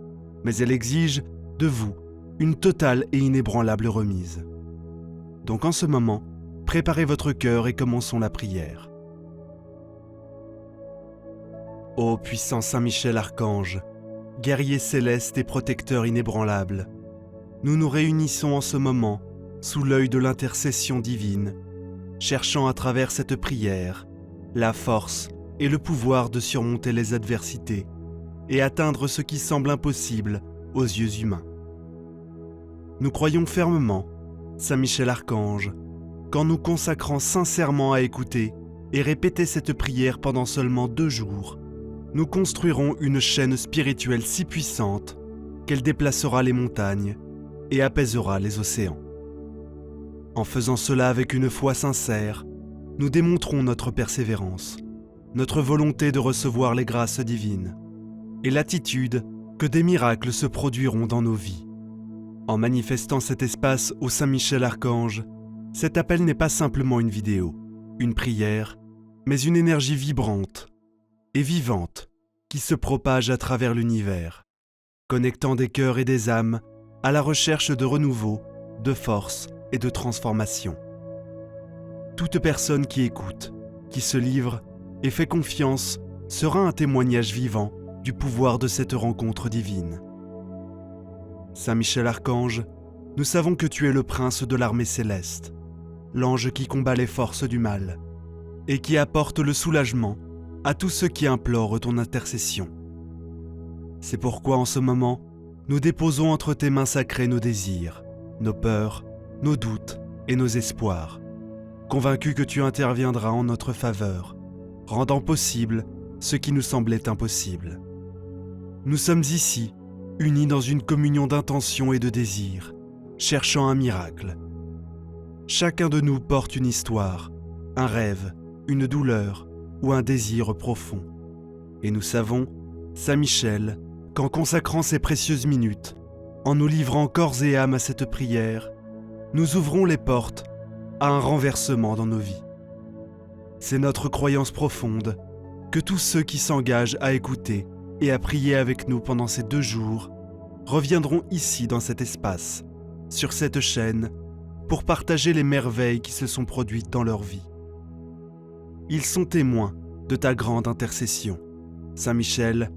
mais elle exige de vous une totale et inébranlable remise. Donc en ce moment, préparez votre cœur et commençons la prière. Ô puissant Saint Michel Archange, guerrier céleste et protecteur inébranlable, nous nous réunissons en ce moment sous l'œil de l'intercession divine, cherchant à travers cette prière la force et le pouvoir de surmonter les adversités et atteindre ce qui semble impossible aux yeux humains. Nous croyons fermement, Saint Michel Archange, qu'en nous consacrant sincèrement à écouter et répéter cette prière pendant seulement 2 jours, nous construirons une chaîne spirituelle si puissante qu'elle déplacera les montagnes et apaisera les océans. En faisant cela avec une foi sincère, nous démontrons notre persévérance, notre volonté de recevoir les grâces divines et l'attitude que des miracles se produiront dans nos vies. En manifestant cet espace au Saint Michel Archange, cet appel n'est pas simplement une vidéo, une prière, mais une énergie vibrante et vivante qui se propage à travers l'univers, connectant des cœurs et des âmes à la recherche de renouveau, de force et de transformation. Toute personne qui écoute, qui se livre et fait confiance sera un témoignage vivant du pouvoir de cette rencontre divine. Saint Michel Archange, nous savons que tu es le prince de l'armée céleste, l'ange qui combat les forces du mal et qui apporte le soulagement à tous ceux qui implorent ton intercession. C'est pourquoi en ce moment, nous déposons entre tes mains sacrées nos désirs, nos peurs, nos doutes et nos espoirs, convaincus que tu interviendras en notre faveur, rendant possible ce qui nous semblait impossible. Nous sommes ici, unis dans une communion d'intentions et de désirs, cherchant un miracle. Chacun de nous porte une histoire, un rêve, une douleur ou un désir profond. Et nous savons, Saint Michel, qu'en consacrant ces précieuses minutes, en nous livrant corps et âme à cette prière, nous ouvrons les portes à un renversement dans nos vies. C'est notre croyance profonde que tous ceux qui s'engagent à écouter et à prier avec nous pendant ces 2 jours reviendront ici dans cet espace, sur cette chaîne, pour partager les merveilles qui se sont produites dans leur vie. Ils sont témoins de ta grande intercession, Saint Michel,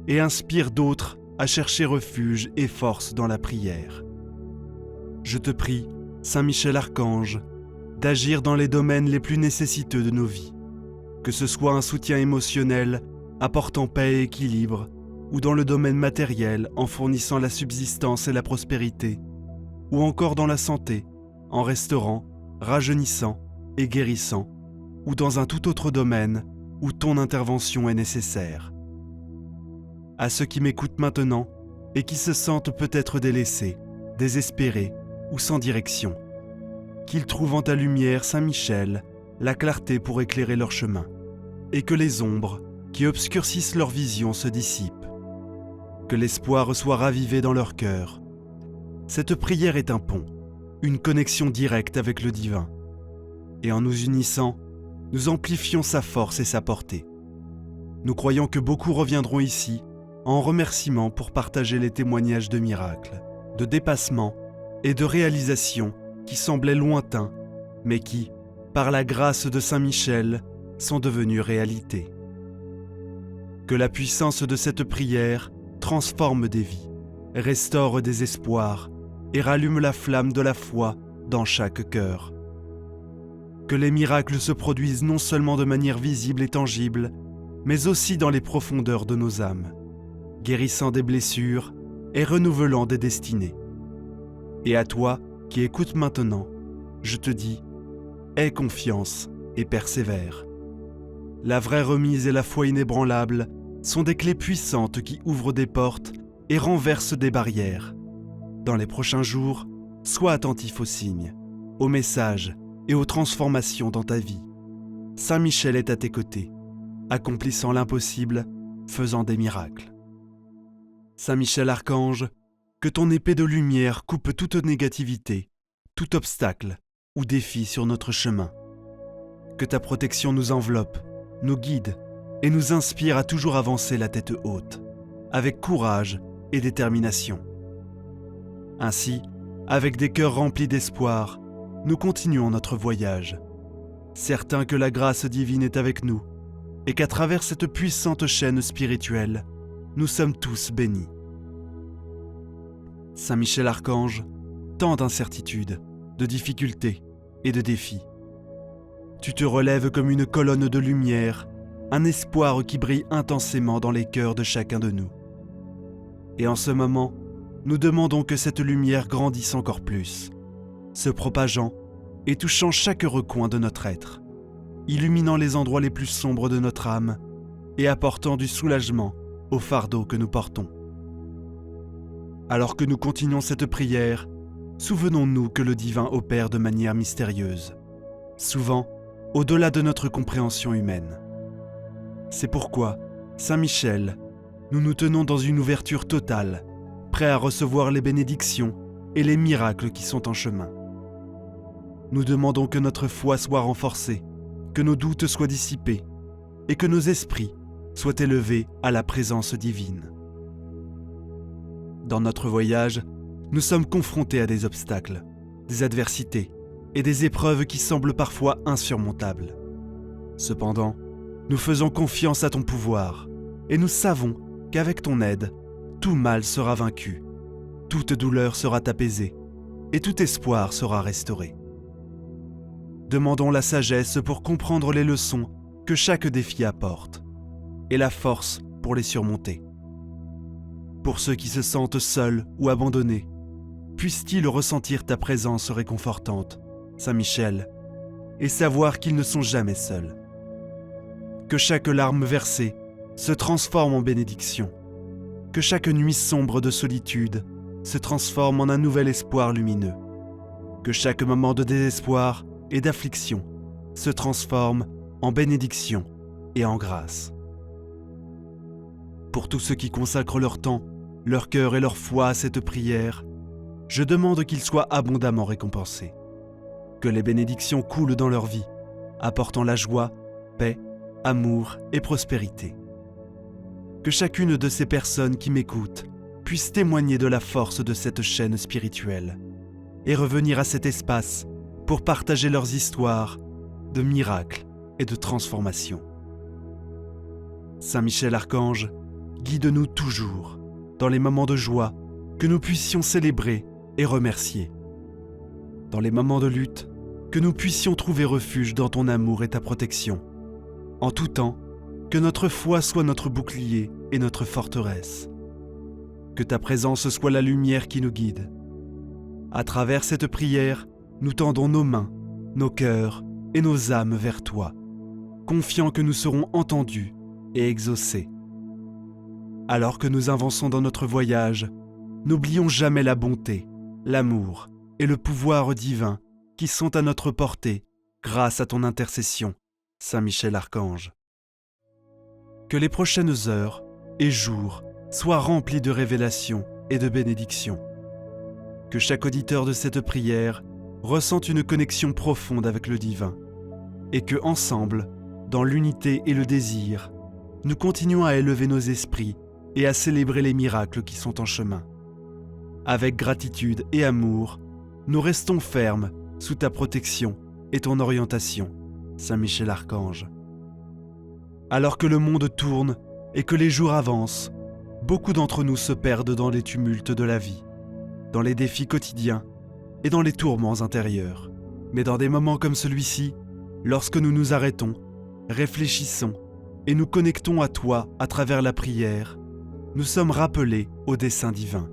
et inspirent d'autres à chercher refuge et force dans la prière. Je te prie, Saint Michel Archange, d'agir dans les domaines les plus nécessiteux de nos vies, que ce soit un soutien émotionnel apportant paix et équilibre, ou dans le domaine matériel en fournissant la subsistance et la prospérité, ou encore dans la santé, en restaurant, rajeunissant et guérissant, ou dans un tout autre domaine où ton intervention est nécessaire. À ceux qui m'écoutent maintenant et qui se sentent peut-être délaissés, désespérés ou sans direction, qu'ils trouvent en ta lumière, Saint Michel, la clarté pour éclairer leur chemin, et que les ombres qui obscurcissent leur vision se dissipent, que l'espoir soit ravivé dans leur cœur. Cette prière est un pont, une connexion directe avec le divin, et en nous unissant, nous amplifions sa force et sa portée. Nous croyons que beaucoup reviendront ici en remerciement pour partager les témoignages de miracles, de dépassement et de réalisations qui semblaient lointains, mais qui, par la grâce de Saint Michel, sont devenus réalité. Que la puissance de cette prière transforme des vies, restaure des espoirs et rallume la flamme de la foi dans chaque cœur. Que les miracles se produisent non seulement de manière visible et tangible, mais aussi dans les profondeurs de nos âmes, guérissant des blessures et renouvelant des destinées. Et à toi qui écoutes maintenant, je te dis, aie confiance et persévère. La vraie remise et la foi inébranlable sont des clés puissantes qui ouvrent des portes et renversent des barrières. Dans les prochains jours, sois attentif aux signes, aux messages et aux transformations dans ta vie. Saint Michel est à tes côtés, accomplissant l'impossible, faisant des miracles. Saint Michel Archange, que ton épée de lumière coupe toute négativité, tout obstacle ou défi sur notre chemin. Que ta protection nous enveloppe, nous guide et nous inspire à toujours avancer la tête haute, avec courage et détermination. Ainsi, avec des cœurs remplis d'espoir, nous continuons notre voyage, certains que la grâce divine est avec nous et qu'à travers cette puissante chaîne spirituelle, nous sommes tous bénis. Saint Michel Archange, tant d'incertitudes, de difficultés et de défis. Tu te relèves comme une colonne de lumière, un espoir qui brille intensément dans les cœurs de chacun de nous. Et en ce moment, nous demandons que cette lumière grandisse encore plus, se propageant et touchant chaque recoin de notre être, illuminant les endroits les plus sombres de notre âme et apportant du soulagement au fardeau que nous portons. Alors que nous continuons cette prière, souvenons-nous que le divin opère de manière mystérieuse, souvent au-delà de notre compréhension humaine. C'est pourquoi, Saint Michel, nous nous tenons dans une ouverture totale, prêts à recevoir les bénédictions et les miracles qui sont en chemin. Nous demandons que notre foi soit renforcée, que nos doutes soient dissipés et que nos esprits soient élevés à la présence divine. Dans notre voyage, nous sommes confrontés à des obstacles, des adversités et des épreuves qui semblent parfois insurmontables. Cependant, nous faisons confiance à ton pouvoir et nous savons qu'avec ton aide, tout mal sera vaincu, toute douleur sera apaisée et tout espoir sera restauré. Demandons la sagesse pour comprendre les leçons que chaque défi apporte et la force pour les surmonter. Pour ceux qui se sentent seuls ou abandonnés, puissent-ils ressentir ta présence réconfortante, Saint Michel, et savoir qu'ils ne sont jamais seuls. Que chaque larme versée se transforme en bénédiction, que chaque nuit sombre de solitude se transforme en un nouvel espoir lumineux, que chaque moment de désespoir et d'affliction se transforme en bénédiction et en grâce. Pour tous ceux qui consacrent leur temps, leur cœur et leur foi à cette prière, je demande qu'ils soient abondamment récompensés. Que les bénédictions coulent dans leur vie, apportant la joie, paix, amour et prospérité. Que chacune de ces personnes qui m'écoutent puisse témoigner de la force de cette chaîne spirituelle et revenir à cet espace pour partager leurs histoires de miracles et de transformation. Saint Michel Archange, guide-nous toujours dans les moments de joie que nous puissions célébrer et remercier. Dans les moments de lutte, que nous puissions trouver refuge dans ton amour et ta protection. En tout temps, que notre foi soit notre bouclier et notre forteresse. Que ta présence soit la lumière qui nous guide. À travers cette prière, nous tendons nos mains, nos cœurs et nos âmes vers toi, confiants que nous serons entendus et exaucés. Alors que nous avançons dans notre voyage, n'oublions jamais la bonté, l'amour et le pouvoir divin qui sont à notre portée grâce à ton intercession, Saint Michel Archange. Que les prochaines heures et jours soient remplis de révélations et de bénédictions. Que chaque auditeur de cette prière ressente une connexion profonde avec le divin et que, ensemble, dans l'unité et le désir, nous continuons à élever nos esprits et à célébrer les miracles qui sont en chemin. Avec gratitude et amour, nous restons fermes sous ta protection et ton orientation, Saint Michel Archange. Alors que le monde tourne et que les jours avancent, beaucoup d'entre nous se perdent dans les tumultes de la vie, dans les défis quotidiens et dans les tourments intérieurs. Mais dans des moments comme celui-ci, lorsque nous nous arrêtons, réfléchissons et nous connectons à toi à travers la prière, nous sommes rappelés au dessein divin,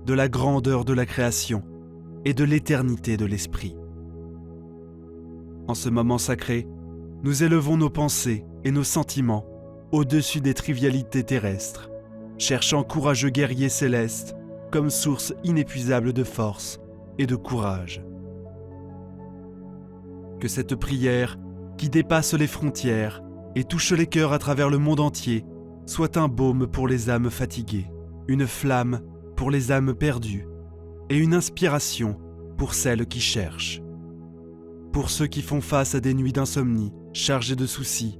de la grandeur de la création et de l'éternité de l'esprit. En ce moment sacré, nous élevons nos pensées et nos sentiments au-dessus des trivialités terrestres, cherchant courageux guerriers célestes comme source inépuisable de force et de courage. Que cette prière, qui dépasse les frontières et touche les cœurs à travers le monde entier, soit un baume pour les âmes fatiguées, une flamme pour les âmes perdues et une inspiration pour celles qui cherchent. Pour ceux qui font face à des nuits d'insomnie chargées de soucis,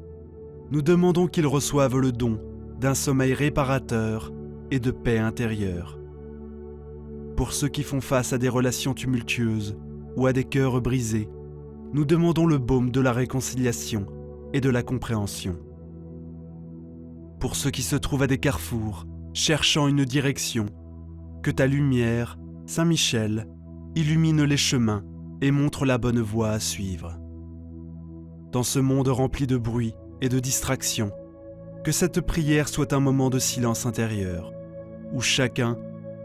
nous demandons qu'ils reçoivent le don d'un sommeil réparateur et de paix intérieure. Pour ceux qui font face à des relations tumultueuses ou à des cœurs brisés, nous demandons le baume de la réconciliation et de la compréhension. Pour ceux qui se trouvent à des carrefours, cherchant une direction, que ta lumière, Saint Michel, illumine les chemins et montre la bonne voie à suivre. Dans ce monde rempli de bruit et de distractions, que cette prière soit un moment de silence intérieur, où chacun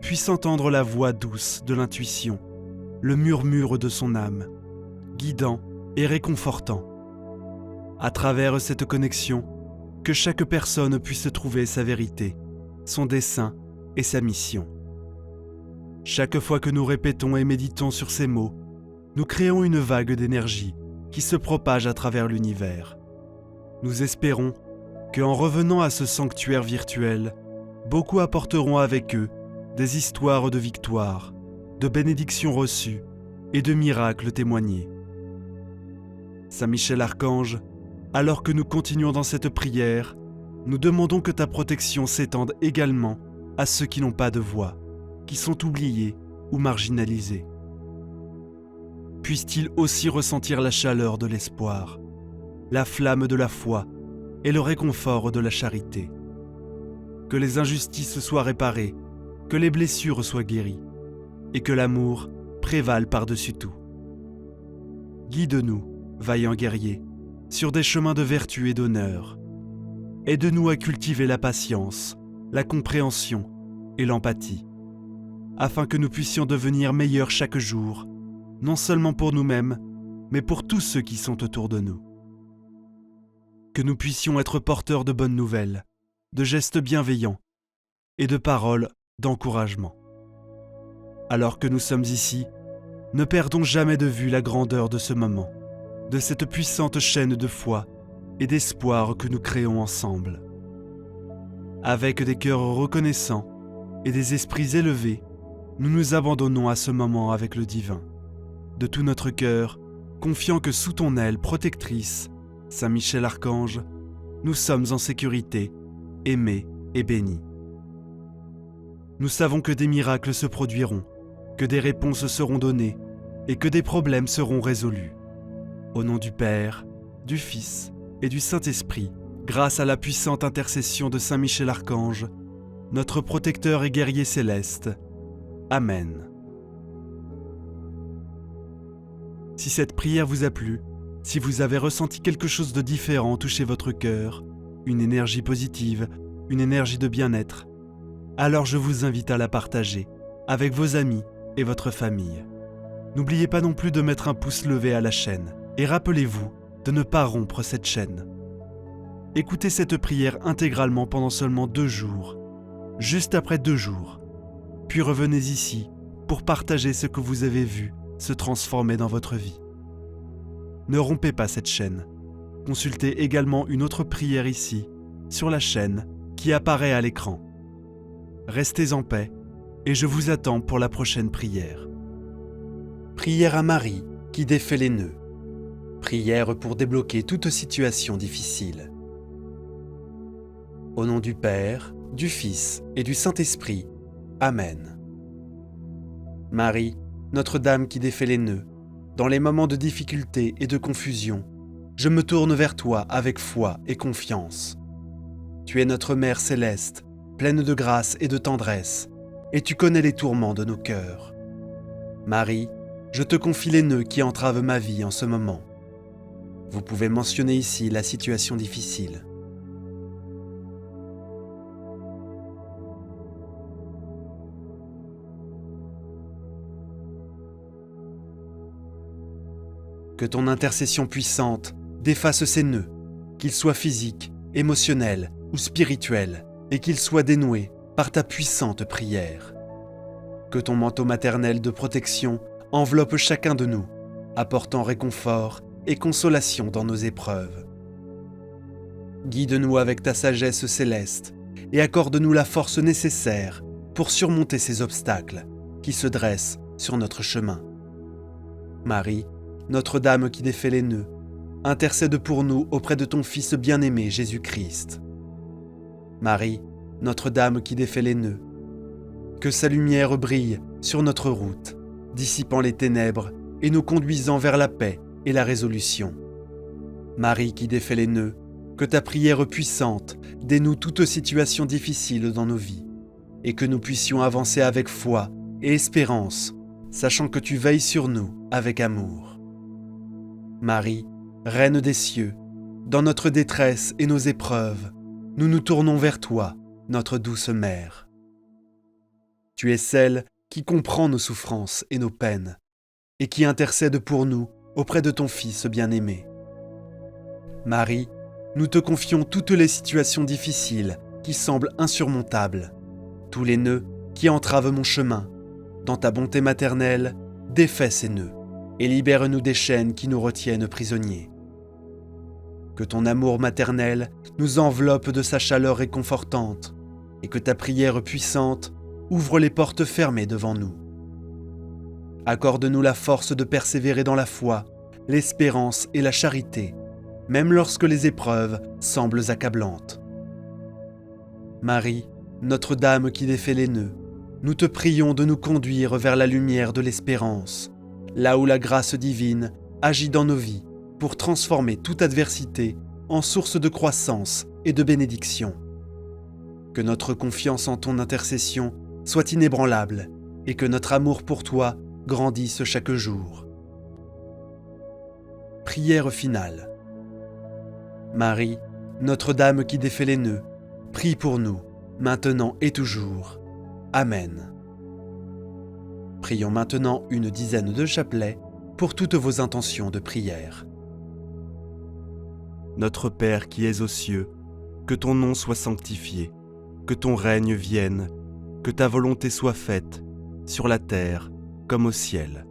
puisse entendre la voix douce de l'intuition, le murmure de son âme, guidant et réconfortant. À travers cette connexion, que chaque personne puisse trouver sa vérité, son dessein et sa mission. Chaque fois que nous répétons et méditons sur ces mots, nous créons une vague d'énergie qui se propage à travers l'univers. Nous espérons qu'en revenant à ce sanctuaire virtuel, beaucoup apporteront avec eux des histoires de victoire, de bénédictions reçues et de miracles témoignés. Saint Michel Archange, alors que nous continuons dans cette prière, nous demandons que ta protection s'étende également à ceux qui n'ont pas de voix, qui sont oubliés ou marginalisés. Puissent-ils aussi ressentir la chaleur de l'espoir, la flamme de la foi et le réconfort de la charité. Que les injustices soient réparées, que les blessures soient guéries, et que l'amour prévale par-dessus tout. Guide-nous, vaillants guerriers, sur des chemins de vertu et d'honneur. Aide-nous à cultiver la patience, la compréhension et l'empathie, afin que nous puissions devenir meilleurs chaque jour, non seulement pour nous-mêmes, mais pour tous ceux qui sont autour de nous. Que nous puissions être porteurs de bonnes nouvelles, de gestes bienveillants et de paroles d'encouragement. Alors que nous sommes ici, ne perdons jamais de vue la grandeur de ce moment, de cette puissante chaîne de foi et d'espoir que nous créons ensemble. Avec des cœurs reconnaissants et des esprits élevés, nous nous abandonnons à ce moment avec le divin. De tout notre cœur, confiant que sous ton aile protectrice, Saint Michel Archange, nous sommes en sécurité, aimés et bénis. Nous savons que des miracles se produiront, que des réponses seront données et que des problèmes seront résolus. Au nom du Père, du Fils et du Saint-Esprit, grâce à la puissante intercession de Saint Michel Archange, notre protecteur et guerrier céleste. Amen. Si cette prière vous a plu, si vous avez ressenti quelque chose de différent toucher votre cœur, une énergie positive, une énergie de bien-être, alors je vous invite à la partager avec vos amis et votre famille. N'oubliez pas non plus de mettre un pouce levé à la chaîne et rappelez-vous de ne pas rompre cette chaîne. Écoutez cette prière intégralement pendant seulement 2 jours, juste après 2 jours, puis revenez ici pour partager ce que vous avez vu se transformer dans votre vie. Ne rompez pas cette chaîne. Consultez également une autre prière ici, sur la chaîne, qui apparaît à l'écran. Restez en paix et je vous attends pour la prochaine prière. Prière à Marie qui défait les nœuds. Prière pour débloquer toute situation difficile. Au nom du Père, du Fils et du Saint-Esprit. Amen. Marie, Notre-Dame qui défait les nœuds, dans les moments de difficulté et de confusion, je me tourne vers toi avec foi et confiance. Tu es notre Mère céleste, pleine de grâce et de tendresse, et tu connais les tourments de nos cœurs. Marie, je te confie les nœuds qui entravent ma vie en ce moment. Vous pouvez mentionner ici la situation difficile. Que ton intercession puissante défasse ces nœuds, qu'ils soient physiques, émotionnels ou spirituels, et qu'ils soient dénoués par ta puissante prière. Que ton manteau maternel de protection enveloppe chacun de nous, apportant réconfort et consolation dans nos épreuves. Guide-nous avec ta sagesse céleste et accorde-nous la force nécessaire pour surmonter ces obstacles qui se dressent sur notre chemin. Marie, Notre-Dame qui défait les nœuds, intercède pour nous auprès de ton Fils bien-aimé Jésus-Christ. Marie, Notre-Dame qui défait les nœuds, que sa lumière brille sur notre route, dissipant les ténèbres et nous conduisant vers la paix et la résolution. Marie qui défait les nœuds, que ta prière puissante dénoue toute situation difficile dans nos vies, et que nous puissions avancer avec foi et espérance, sachant que tu veilles sur nous avec amour. Marie, Reine des cieux, dans notre détresse et nos épreuves, nous nous tournons vers toi, notre douce Mère. Tu es celle qui comprend nos souffrances et nos peines, et qui intercède pour nous auprès de ton Fils bien-aimé. Marie, nous te confions toutes les situations difficiles qui semblent insurmontables, tous les nœuds qui entravent mon chemin. Dans ta bonté maternelle, défais ces nœuds et libère-nous des chaînes qui nous retiennent prisonniers. Que ton amour maternel nous enveloppe de sa chaleur réconfortante et que ta prière puissante ouvre les portes fermées devant nous. Accorde-nous la force de persévérer dans la foi, l'espérance et la charité, même lorsque les épreuves semblent accablantes. Marie, Notre-Dame qui défait les nœuds, nous te prions de nous conduire vers la lumière de l'espérance, là où la grâce divine agit dans nos vies pour transformer toute adversité en source de croissance et de bénédiction. Que notre confiance en ton intercession soit inébranlable et que notre amour pour toi grandisse chaque jour. Prière finale. Marie, Notre-Dame qui défait les nœuds, prie pour nous, maintenant et toujours. Amen. Prions maintenant une dizaine de chapelets pour toutes vos intentions de prière. Notre Père qui es aux cieux, que ton nom soit sanctifié, que ton règne vienne, que ta volonté soit faite, sur la terre comme au ciel.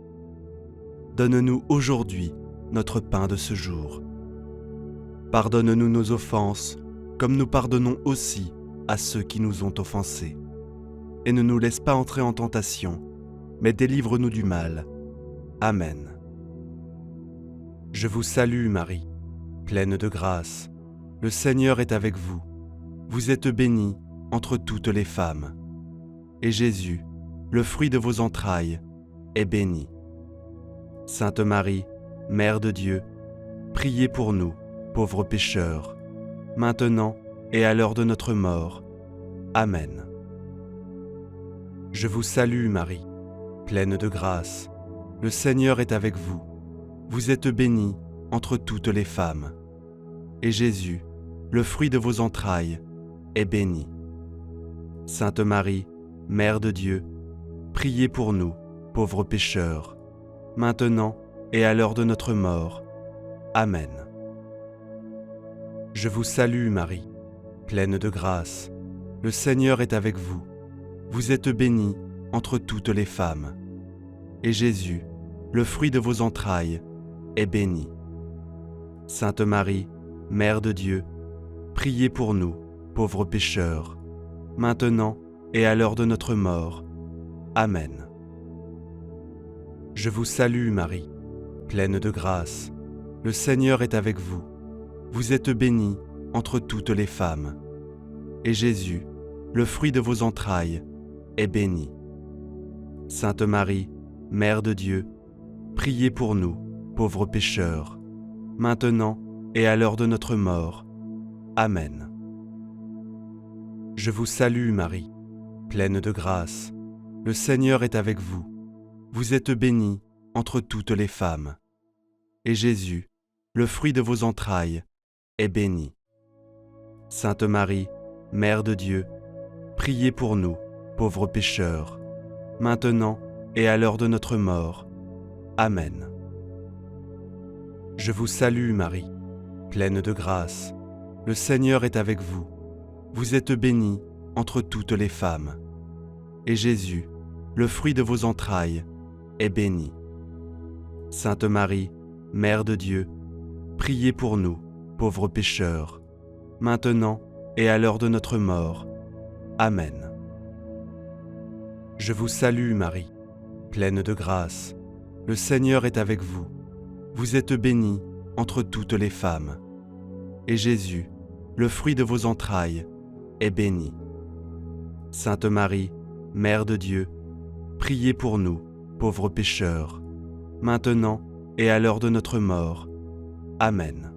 Donne-nous aujourd'hui notre pain de ce jour. Pardonne-nous nos offenses, comme nous pardonnons aussi à ceux qui nous ont offensés. Et ne nous laisse pas entrer en tentation, mais délivre-nous du mal. Amen. Je vous salue Marie, pleine de grâce. Le Seigneur est avec vous. Vous êtes bénie entre toutes les femmes. Et Jésus, le fruit de vos entrailles, est béni. Sainte Marie, Mère de Dieu, priez pour nous, pauvres pécheurs, maintenant et à l'heure de notre mort. Amen. Je vous salue Marie, pleine de grâce. Le Seigneur est avec vous. Vous êtes bénie entre toutes les femmes. Et Jésus, le fruit de vos entrailles, est béni. Sainte Marie, Mère de Dieu, priez pour nous, pauvres pécheurs, maintenant et à l'heure de notre mort. Amen. Je vous salue Marie, pleine de grâce. Le Seigneur est avec vous. Vous êtes bénie entre toutes les femmes. Et Jésus, le fruit de vos entrailles, est béni. Sainte Marie, Mère de Dieu, priez pour nous, pauvres pécheurs, maintenant et à l'heure de notre mort. Amen. Je vous salue Marie, pleine de grâce. Le Seigneur est avec vous. Vous êtes bénie entre toutes les femmes. Et Jésus, le fruit de vos entrailles, est béni. Sainte Marie, Mère de Dieu, priez pour nous, pauvres pécheurs, maintenant et à l'heure de notre mort. Amen. Je vous salue Marie, pleine de grâce. Le Seigneur est avec vous. Vous êtes bénie entre toutes les femmes. Et Jésus, le fruit de vos entrailles, est béni. Sainte Marie, Mère de Dieu, priez pour nous, pauvres pécheurs, maintenant et à l'heure de notre mort. Amen. Je vous salue Marie, pleine de grâce. Le Seigneur est avec vous. Vous êtes bénie entre toutes les femmes. Et Jésus, le fruit de vos entrailles, est béni. Sainte Marie, Mère de Dieu, priez pour nous, pauvres pécheurs, maintenant et à l'heure de notre mort. Amen. Je vous salue Marie, pleine de grâce. Le Seigneur est avec vous. Vous êtes bénie entre toutes les femmes. Et Jésus, le fruit de vos entrailles, est béni. Sainte Marie, Mère de Dieu, priez pour nous, pauvres pécheurs, maintenant et à l'heure de notre mort. Amen.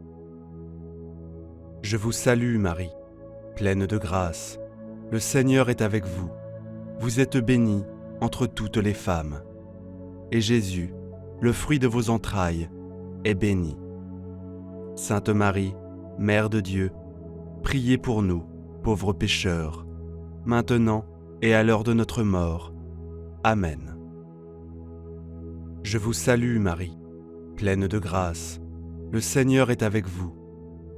Je vous salue Marie, pleine de grâce. Le Seigneur est avec vous. Vous êtes bénie entre toutes les femmes. Et Jésus, le fruit de vos entrailles, est béni. Sainte Marie, Mère de Dieu, priez pour nous, pauvres pécheurs, maintenant et à l'heure de notre mort. Amen. Je vous salue Marie, pleine de grâce. Le Seigneur est avec vous.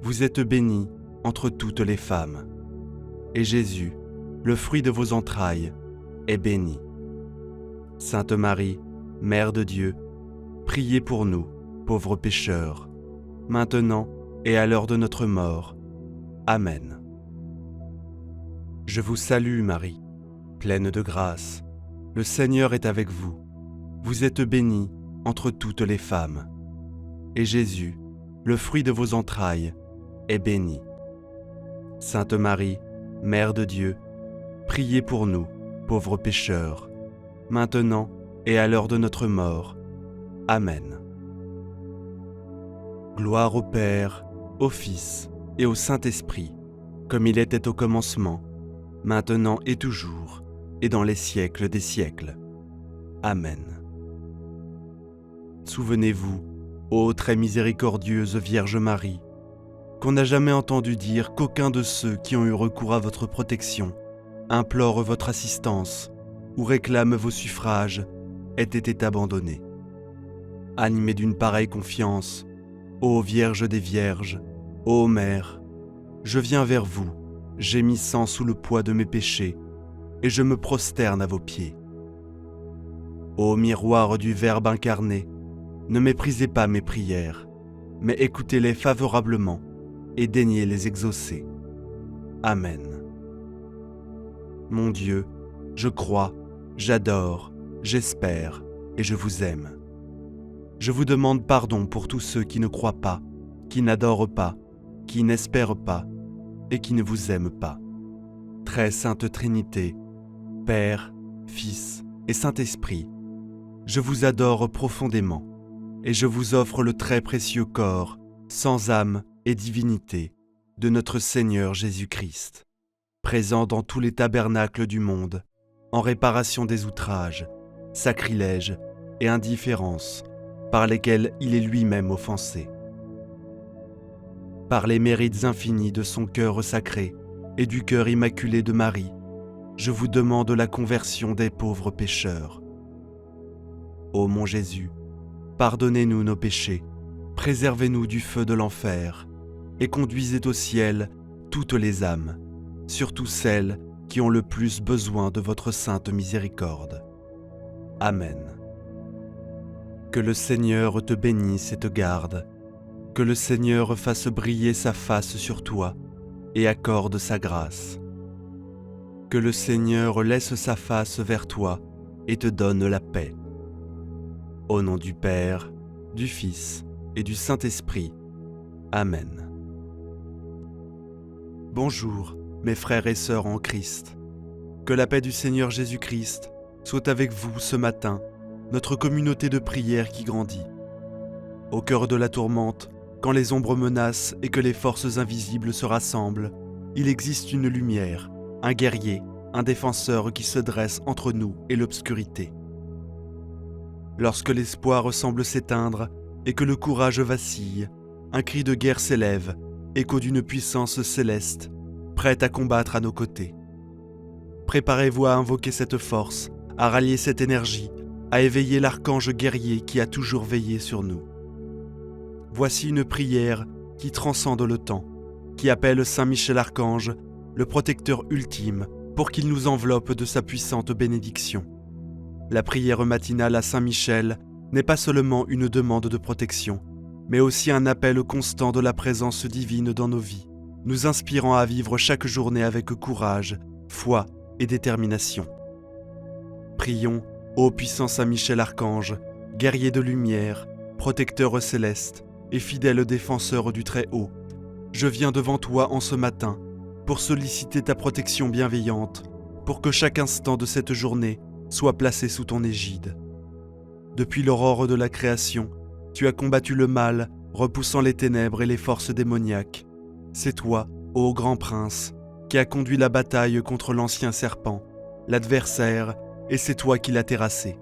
Vous êtes bénie entre toutes les femmes. Et Jésus, le fruit de vos entrailles, est béni. Sainte Marie, Mère de Dieu, priez pour nous, pauvres pécheurs, maintenant et à l'heure de notre mort. Amen. Je vous salue Marie, pleine de grâce. Le Seigneur est avec vous. Vous êtes bénie entre toutes les femmes. Et Jésus, le fruit de vos entrailles, est béni. Sainte Marie, Mère de Dieu, priez pour nous, pauvres pécheurs, maintenant et à l'heure de notre mort. Amen. Gloire au Père, au Fils et au Saint-Esprit, comme il était au commencement, maintenant et toujours, et dans les siècles des siècles. Amen. Souvenez-vous, ô très miséricordieuse Vierge Marie, qu'on n'a jamais entendu dire qu'aucun de ceux qui ont eu recours à votre protection, implore votre assistance ou réclame vos suffrages, ait été abandonné. Animé d'une pareille confiance, ô Vierge des Vierges, ô Mère, je viens vers vous, gémissant sous le poids de mes péchés, et je me prosterne à vos pieds. Ô miroir du Verbe incarné, ne méprisez pas mes prières, mais écoutez-les favorablement et daignez les exaucer. Amen. Mon Dieu, je crois, j'adore, j'espère et je vous aime. Je vous demande pardon pour tous ceux qui ne croient pas, qui n'adorent pas, qui n'espèrent pas et qui ne vous aiment pas. Très sainte Trinité, Père, Fils et Saint-Esprit, je vous adore profondément et je vous offre le très précieux corps, sans âme et divinité, de notre Seigneur Jésus-Christ, présent dans tous les tabernacles du monde, en réparation des outrages, sacrilèges et indifférences par lesquels il est lui-même offensé. Par les mérites infinis de son cœur sacré et du cœur immaculé de Marie, je vous demande la conversion des pauvres pécheurs. Ô mon Jésus, pardonnez-nous nos péchés, préservez-nous du feu de l'enfer et conduisez au ciel toutes les âmes, surtout celles qui ont le plus besoin de votre sainte miséricorde. Amen. Que le Seigneur te bénisse et te garde, que le Seigneur fasse briller sa face sur toi et accorde sa grâce. Que le Seigneur laisse sa face vers toi et te donne la paix. Au nom du Père, du Fils et du Saint-Esprit. Amen. Bonjour, mes frères et sœurs en Christ. Que la paix du Seigneur Jésus-Christ soit avec vous ce matin notre communauté de prière qui grandit. Au cœur de la tourmente, quand les ombres menacent et que les forces invisibles se rassemblent, il existe une lumière, un guerrier, un défenseur qui se dresse entre nous et l'obscurité. Lorsque l'espoir semble s'éteindre et que le courage vacille, un cri de guerre s'élève, écho d'une puissance céleste, prête à combattre à nos côtés. Préparez-vous à invoquer cette force, à rallier cette énergie, à éveiller l'archange guerrier qui a toujours veillé sur nous. Voici une prière qui transcende le temps, qui appelle Saint Michel Archange, le protecteur ultime, pour qu'il nous enveloppe de sa puissante bénédiction. La prière matinale à Saint Michel n'est pas seulement une demande de protection, mais aussi un appel constant de la présence divine dans nos vies, nous inspirant à vivre chaque journée avec courage, foi et détermination. Prions, ô puissant Saint Michel Archange, guerrier de lumière, protecteur céleste et fidèle défenseur du Très-Haut, je viens devant toi en ce matin pour solliciter ta protection bienveillante, pour que chaque instant de cette journée soit placé sous ton égide. Depuis l'aurore de la création, tu as combattu le mal, repoussant les ténèbres et les forces démoniaques. C'est toi, ô grand prince, qui as conduit la bataille contre l'ancien serpent, l'adversaire, et c'est toi qui l'as terrassé.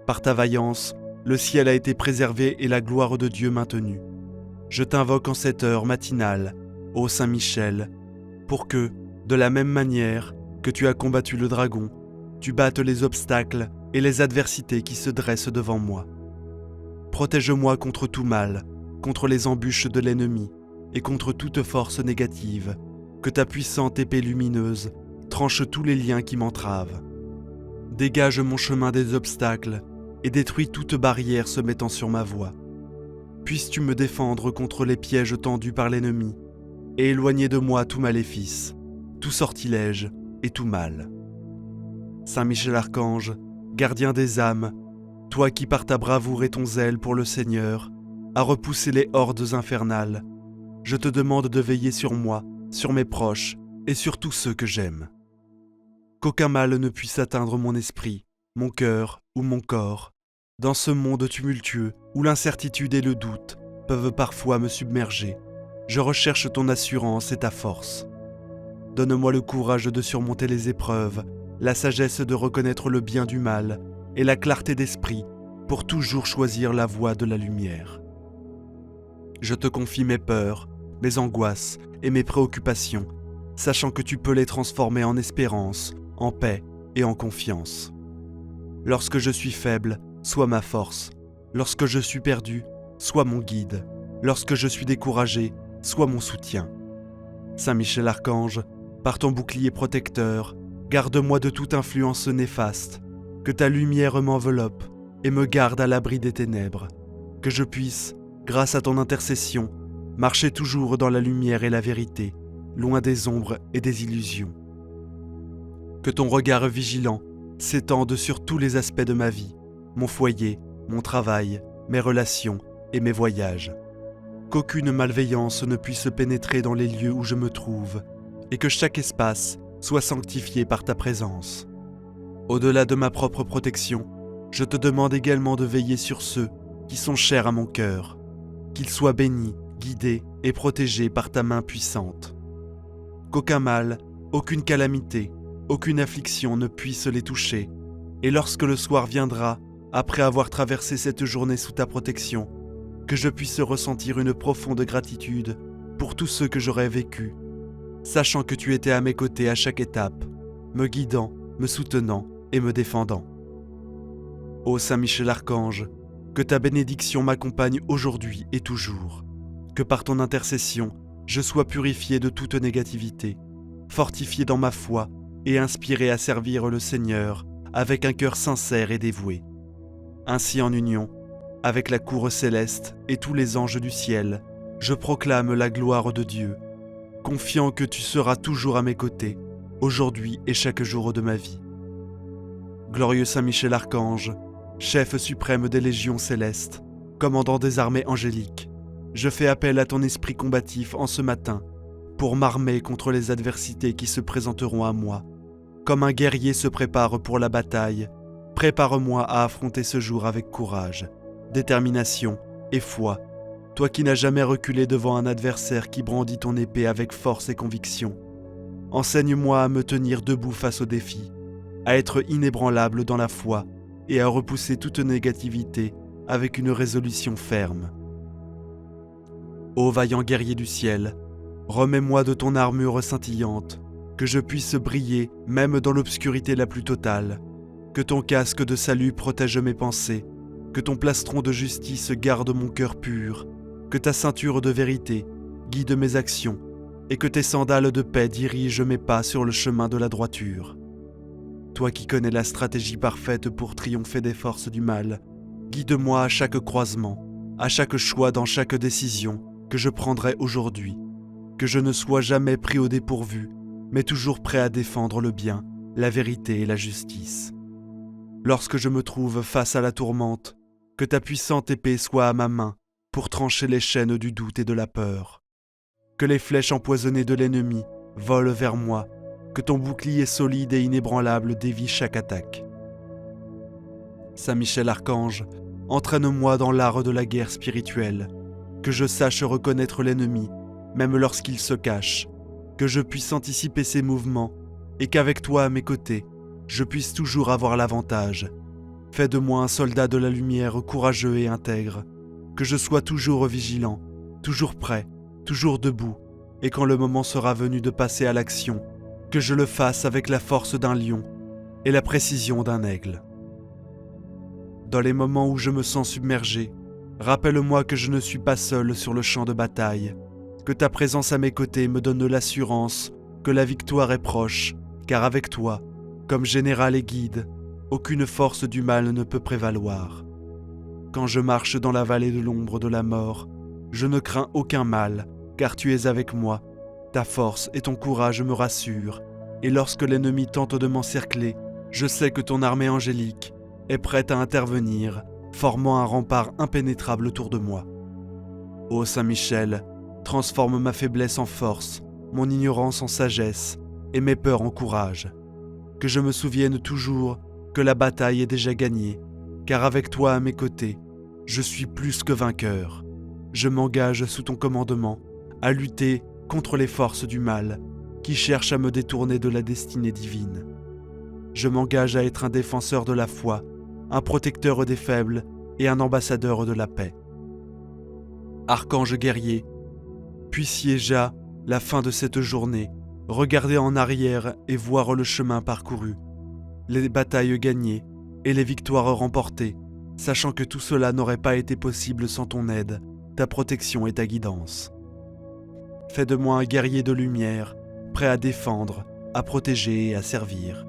Par ta vaillance, le ciel a été préservé et la gloire de Dieu maintenue. Je t'invoque en cette heure matinale, ô Saint Michel, pour que, de la même manière que tu as combattu le dragon, tu battes les obstacles et les adversités qui se dressent devant moi. Protège-moi contre tout mal, contre les embûches de l'ennemi et contre toute force négative, que ta puissante épée lumineuse tranche tous les liens qui m'entravent. Dégage mon chemin des obstacles et détruis toute barrière se mettant sur ma voie. Puisses-tu me défendre contre les pièges tendus par l'ennemi et éloigner de moi tout maléfice, tout sortilège et tout mal. Saint Michel Archange, gardien des âmes, toi qui par ta bravoure et ton zèle pour le Seigneur as repoussé les hordes infernales, je te demande de veiller sur moi, sur mes proches et sur tous ceux que j'aime. Qu'aucun mal ne puisse atteindre mon esprit, mon cœur ou mon corps, dans ce monde tumultueux où l'incertitude et le doute peuvent parfois me submerger. Je recherche ton assurance et ta force. Donne-moi le courage de surmonter les épreuves, la sagesse de reconnaître le bien du mal et la clarté d'esprit pour toujours choisir la voie de la lumière. Je te confie mes peurs, mes angoisses et mes préoccupations, sachant que tu peux les transformer en espérance, en paix et en confiance. Lorsque je suis faible, sois ma force. Lorsque je suis perdu, sois mon guide. Lorsque je suis découragé, sois mon soutien. Saint Michel Archange, par ton bouclier protecteur, garde-moi de toute influence néfaste, que ta lumière m'enveloppe et me garde à l'abri des ténèbres, que je puisse, grâce à ton intercession, marcher toujours dans la lumière et la vérité, loin des ombres et des illusions. Que ton regard vigilant s'étende sur tous les aspects de ma vie, mon foyer, mon travail, mes relations et mes voyages. Qu'aucune malveillance ne puisse pénétrer dans les lieux où je me trouve, et que chaque espace soit sanctifié par ta présence. Au-delà de ma propre protection, je te demande également de veiller sur ceux qui sont chers à mon cœur, qu'ils soient bénis, guidés et protégés par ta main puissante. Qu'aucun mal, aucune calamité, aucune affliction ne puisse les toucher, et lorsque le soir viendra, après avoir traversé cette journée sous ta protection, que je puisse ressentir une profonde gratitude pour tout ce que j'aurais vécu, sachant que tu étais à mes côtés à chaque étape, me guidant, me soutenant et me défendant. Ô Saint Michel Archange, que ta bénédiction m'accompagne aujourd'hui et toujours, que par ton intercession, je sois purifié de toute négativité, fortifié dans ma foi et inspiré à servir le Seigneur avec un cœur sincère et dévoué. Ainsi en union, avec la cour céleste et tous les anges du ciel, je proclame la gloire de Dieu, confiant que tu seras toujours à mes côtés, aujourd'hui et chaque jour de ma vie. Glorieux Saint Michel Archange, chef suprême des légions célestes, commandant des armées angéliques, je fais appel à ton esprit combatif en ce matin pour m'armer contre les adversités qui se présenteront à moi. Comme un guerrier se prépare pour la bataille, Prépare-moi à affronter ce jour avec courage, détermination et foi, toi qui n'as jamais reculé devant un adversaire qui brandit ton épée avec force et conviction. Enseigne-moi à me tenir debout face aux défis, à être inébranlable dans la foi et à repousser toute négativité avec une résolution ferme. Ô vaillant guerrier du ciel, remets-moi de ton armure scintillante, que je puisse briller même dans l'obscurité la plus totale, que ton casque de salut protège mes pensées, que ton plastron de justice garde mon cœur pur, que ta ceinture de vérité guide mes actions, et que tes sandales de paix dirigent mes pas sur le chemin de la droiture. Toi qui connais la stratégie parfaite pour triompher des forces du mal, guide-moi à chaque croisement, à chaque choix dans chaque décision que je prendrai aujourd'hui, que je ne sois jamais pris au dépourvu, mais toujours prêt à défendre le bien, la vérité et la justice. Lorsque je me trouve face à la tourmente, que ta puissante épée soit à ma main pour trancher les chaînes du doute et de la peur. Que les flèches empoisonnées de l'ennemi volent vers moi, que ton bouclier solide et inébranlable dévie chaque attaque. Saint Michel Archange, entraîne-moi dans l'art de la guerre spirituelle, que je sache reconnaître l'ennemi, même lorsqu'il se cache, que je puisse anticiper ses mouvements, et qu'avec toi à mes côtés, je puisse toujours avoir l'avantage. Fais de moi un soldat de la lumière courageux et intègre, que je sois toujours vigilant, toujours prêt, toujours debout, et quand le moment sera venu de passer à l'action, que je le fasse avec la force d'un lion et la précision d'un aigle. Dans les moments où je me sens submergé, rappelle-moi que je ne suis pas seul sur le champ de bataille, que ta présence à mes côtés me donne l'assurance que la victoire est proche, car avec toi, comme général et guide, aucune force du mal ne peut prévaloir. Quand je marche dans la vallée de l'ombre de la mort, je ne crains aucun mal, car tu es avec moi. Ta force et ton courage me rassurent, et lorsque l'ennemi tente de m'encercler, je sais que ton armée angélique est prête à intervenir, formant un rempart impénétrable autour de moi. Ô Saint Michel, transforme ma faiblesse en force, mon ignorance en sagesse, et mes peurs en courage. Que je me souvienne toujours que la bataille est déjà gagnée, car avec toi à mes côtés, je suis plus que vainqueur. Je m'engage sous ton commandement à lutter contre les forces du mal qui cherchent à me détourner de la destinée divine. Je m'engage à être un défenseur de la foi, un protecteur des faibles et un ambassadeur de la paix. Archange guerrier, puissiez ja, la fin de cette journée, regarder en arrière et voir le chemin parcouru, les batailles gagnées et les victoires remportées, sachant que tout cela n'aurait pas été possible sans ton aide, ta protection et ta guidance. Fais de moi un guerrier de lumière, prêt à défendre, à protéger et à servir.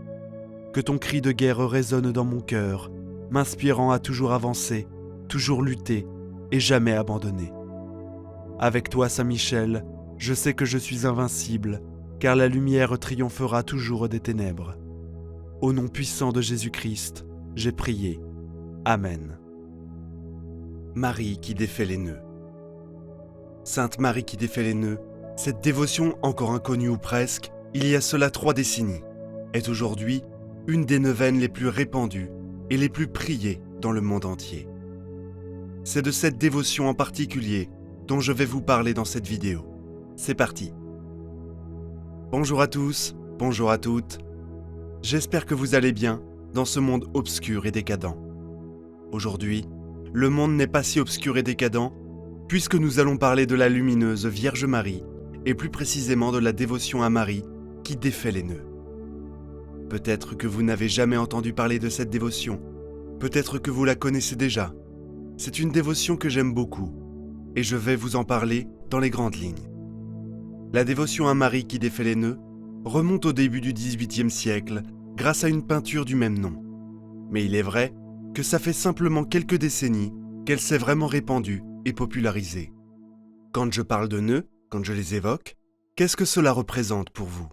Que ton cri de guerre résonne dans mon cœur, m'inspirant à toujours avancer, toujours lutter et jamais abandonner. Avec toi, Saint Michel, je sais que je suis invincible, car la lumière triomphera toujours des ténèbres. Au nom puissant de Jésus-Christ, j'ai prié. Amen. Marie qui défait les nœuds. Sainte Marie qui défait les nœuds, cette dévotion encore inconnue ou presque, il y a cela 3 décennies, est aujourd'hui une des neuvaines les plus répandues et les plus priées dans le monde entier. C'est de cette dévotion en particulier dont je vais vous parler dans cette vidéo. C'est parti. Bonjour à tous, bonjour à toutes. J'espère que vous allez bien dans ce monde obscur et décadent. Aujourd'hui, le monde n'est pas si obscur et décadent puisque nous allons parler de la lumineuse Vierge Marie et plus précisément de la dévotion à Marie qui défait les nœuds. Peut-être que vous n'avez jamais entendu parler de cette dévotion, peut-être que vous la connaissez déjà. C'est une dévotion que j'aime beaucoup et je vais vous en parler dans les grandes lignes. La dévotion à Marie qui défait les nœuds remonte au début du XVIIIe siècle grâce à une peinture du même nom. Mais il est vrai que ça fait simplement quelques décennies qu'elle s'est vraiment répandue et popularisée. Quand je parle de nœuds, quand je les évoque, qu'est-ce que cela représente pour vous ?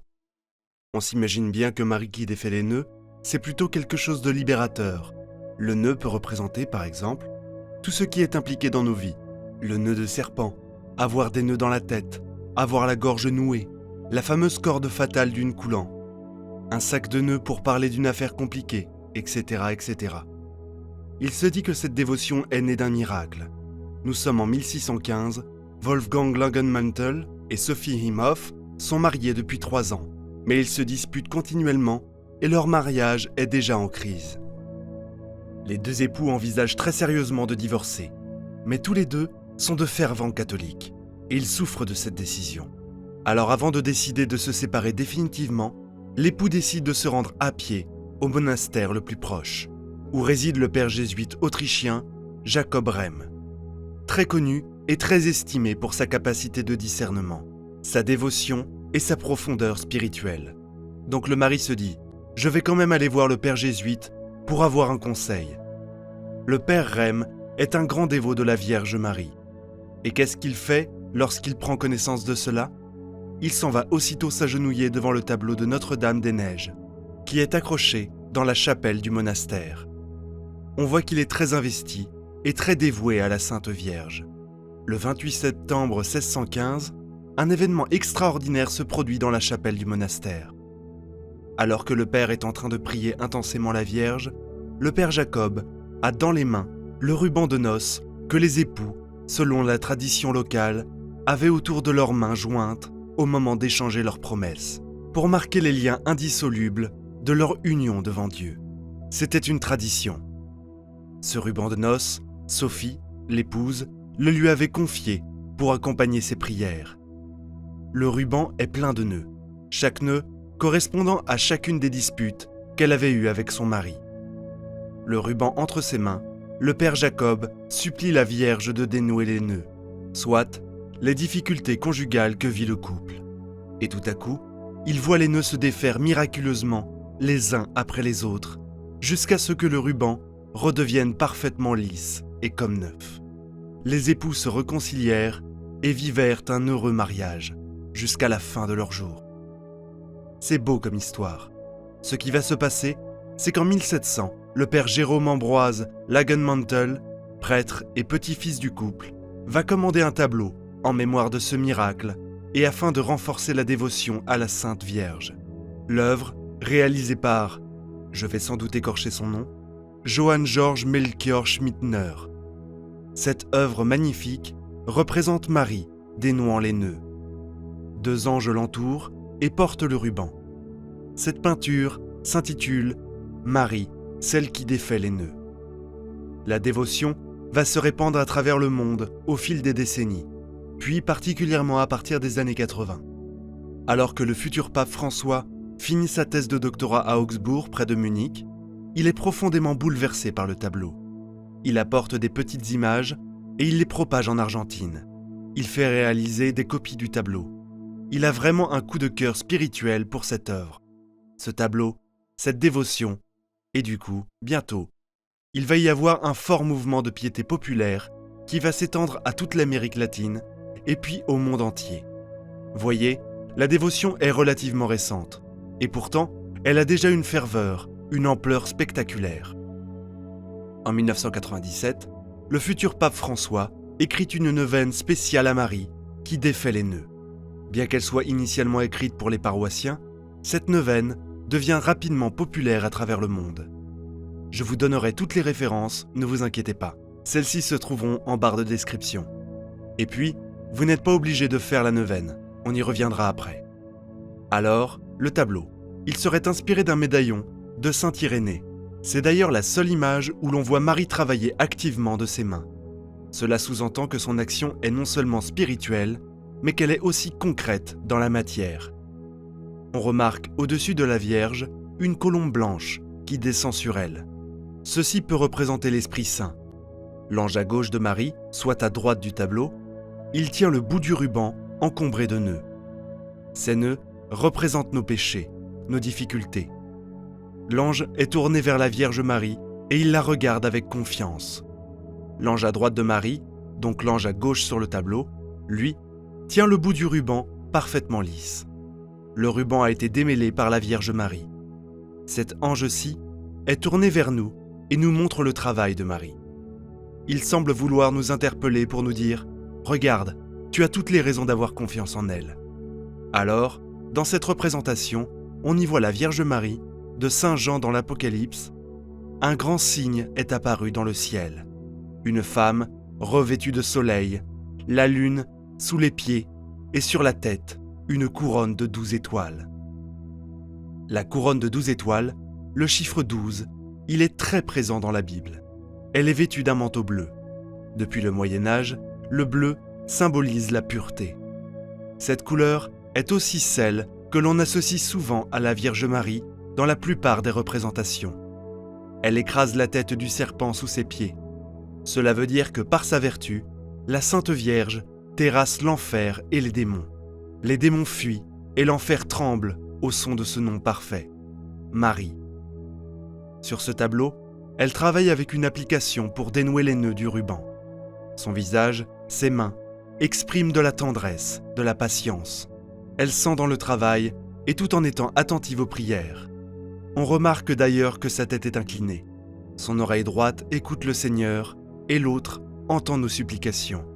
On s'imagine bien que Marie qui défait les nœuds, c'est plutôt quelque chose de libérateur. Le nœud peut représenter, par exemple, tout ce qui est impliqué dans nos vies. Le nœud de serpent, avoir des nœuds dans la tête, avoir la gorge nouée, la fameuse corde fatale d'une coulant, un sac de nœuds pour parler d'une affaire compliquée, etc., etc. Il se dit que cette dévotion est née d'un miracle. Nous sommes en 1615, Wolfgang Langenmantel et Sophie Himhoff sont mariés depuis 3 ans, mais ils se disputent continuellement et leur mariage est déjà en crise. Les 2 époux envisagent très sérieusement de divorcer, mais tous les 2 sont de fervents catholiques et ils souffrent de cette décision. Alors avant de décider de se séparer définitivement, l'époux décide de se rendre à pied au monastère le plus proche, où réside le père jésuite autrichien Jacob Rehm, très connu et très estimé pour sa capacité de discernement, sa dévotion et sa profondeur spirituelle. Donc le mari se dit « Je vais quand même aller voir le père jésuite pour avoir un conseil ». Le père Rehm est un grand dévot de la Vierge Marie. Et qu'est-ce qu'il fait lorsqu'il prend connaissance de cela ? Il s'en va aussitôt s'agenouiller devant le tableau de Notre-Dame des Neiges, qui est accroché dans la chapelle du monastère. On voit qu'il est très investi et très dévoué à la Sainte Vierge. Le 28 septembre 1615, un événement extraordinaire se produit dans la chapelle du monastère. Alors que le père est en train de prier intensément la Vierge, le père Jacob a dans les mains le ruban de noces que les époux, selon la tradition locale, avaient autour de leurs mains jointes au moment d'échanger leurs promesses, pour marquer les liens indissolubles de leur union devant Dieu. C'était une tradition. Ce ruban de noces, Sophie, l'épouse, le lui avait confié pour accompagner ses prières. Le ruban est plein de nœuds, chaque nœud correspondant à chacune des disputes qu'elle avait eues avec son mari. Le ruban entre ses mains, le père Jacob supplie la Vierge de dénouer les nœuds, soit les difficultés conjugales que vit le couple. Et tout à coup, il voit les nœuds se défaire miraculeusement, les uns après les autres, jusqu'à ce que le ruban redevienne parfaitement lisse et comme neuf. Les époux se réconcilièrent et vivèrent un heureux mariage, jusqu'à la fin de leurs jours. C'est beau comme histoire. Ce qui va se passer, c'est qu'en 1700, le père Jérôme Ambroise Langenmantel, prêtre et petit-fils du couple, va commander un tableau en mémoire de ce miracle et afin de renforcer la dévotion à la Sainte Vierge. L'œuvre, réalisée par, je vais sans doute écorcher son nom, Johann Georg Melchior Schmittner. Cette œuvre magnifique représente Marie dénouant les nœuds. 2 anges l'entourent et portent le ruban. Cette peinture s'intitule « Marie, celle qui défait les nœuds ». La dévotion va se répandre à travers le monde au fil des décennies, puis particulièrement à partir des années 80. Alors que le futur pape François finit sa thèse de doctorat à Augsbourg, près de Munich, il est profondément bouleversé par le tableau. Il apporte des petites images et il les propage en Argentine. Il fait réaliser des copies du tableau. Il a vraiment un coup de cœur spirituel pour cette œuvre, ce tableau, cette dévotion, et du coup, bientôt, il va y avoir un fort mouvement de piété populaire qui va s'étendre à toute l'Amérique latine et puis au monde entier. Voyez, la dévotion est relativement récente, et pourtant, elle a déjà une ferveur, une ampleur spectaculaire. En 1997, le futur pape François écrit une neuvaine spéciale à Marie qui défait les nœuds. Bien qu'elle soit initialement écrite pour les paroissiens, cette neuvaine devient rapidement populaire à travers le monde. Je vous donnerai toutes les références, ne vous inquiétez pas. Celles-ci se trouveront en barre de description. Et puis, vous n'êtes pas obligé de faire la neuvaine, on y reviendra après. Alors, le tableau. Il serait inspiré d'un médaillon de Saint Irénée. C'est d'ailleurs la seule image où l'on voit Marie travailler activement de ses mains. Cela sous-entend que son action est non seulement spirituelle, mais qu'elle est aussi concrète dans la matière. On remarque au-dessus de la Vierge une colombe blanche qui descend sur elle. Ceci peut représenter l'Esprit Saint. L'ange à gauche de Marie, soit à droite du tableau, il tient le bout du ruban encombré de nœuds. Ces nœuds représentent nos péchés, nos difficultés. L'ange est tourné vers la Vierge Marie et il la regarde avec confiance. L'ange à droite de Marie, donc l'ange à gauche sur le tableau, lui, tient le bout du ruban parfaitement lisse. Le ruban a été démêlé par la Vierge Marie. Cet ange-ci est tourné vers nous et nous montre le travail de Marie. Il semble vouloir nous interpeller pour nous dire « Regarde, tu as toutes les raisons d'avoir confiance en elle ». Alors, dans cette représentation, on y voit la Vierge Marie, de Saint Jean dans l'Apocalypse, un grand signe est apparu dans le ciel. Une femme revêtue de soleil, la lune sous les pieds et sur la tête, une couronne de 12 étoiles. La couronne de 12 étoiles, le chiffre 12, il est très présent dans la Bible. Elle est vêtue d'un manteau bleu. Depuis le Moyen-Âge, le bleu symbolise la pureté. Cette couleur est aussi celle que l'on associe souvent à la Vierge Marie dans la plupart des représentations. Elle écrase la tête du serpent sous ses pieds. Cela veut dire que par sa vertu, la Sainte Vierge terrasse l'enfer et les démons. Les démons fuient et l'enfer tremble au son de ce nom parfait, Marie. Sur ce tableau, elle travaille avec une application pour dénouer les nœuds du ruban. Son visage, ses mains, expriment de la tendresse, de la patience. Elle sent dans le travail et tout en étant attentive aux prières. On remarque d'ailleurs que sa tête est inclinée. Son oreille droite écoute le Seigneur et l'autre entend nos supplications,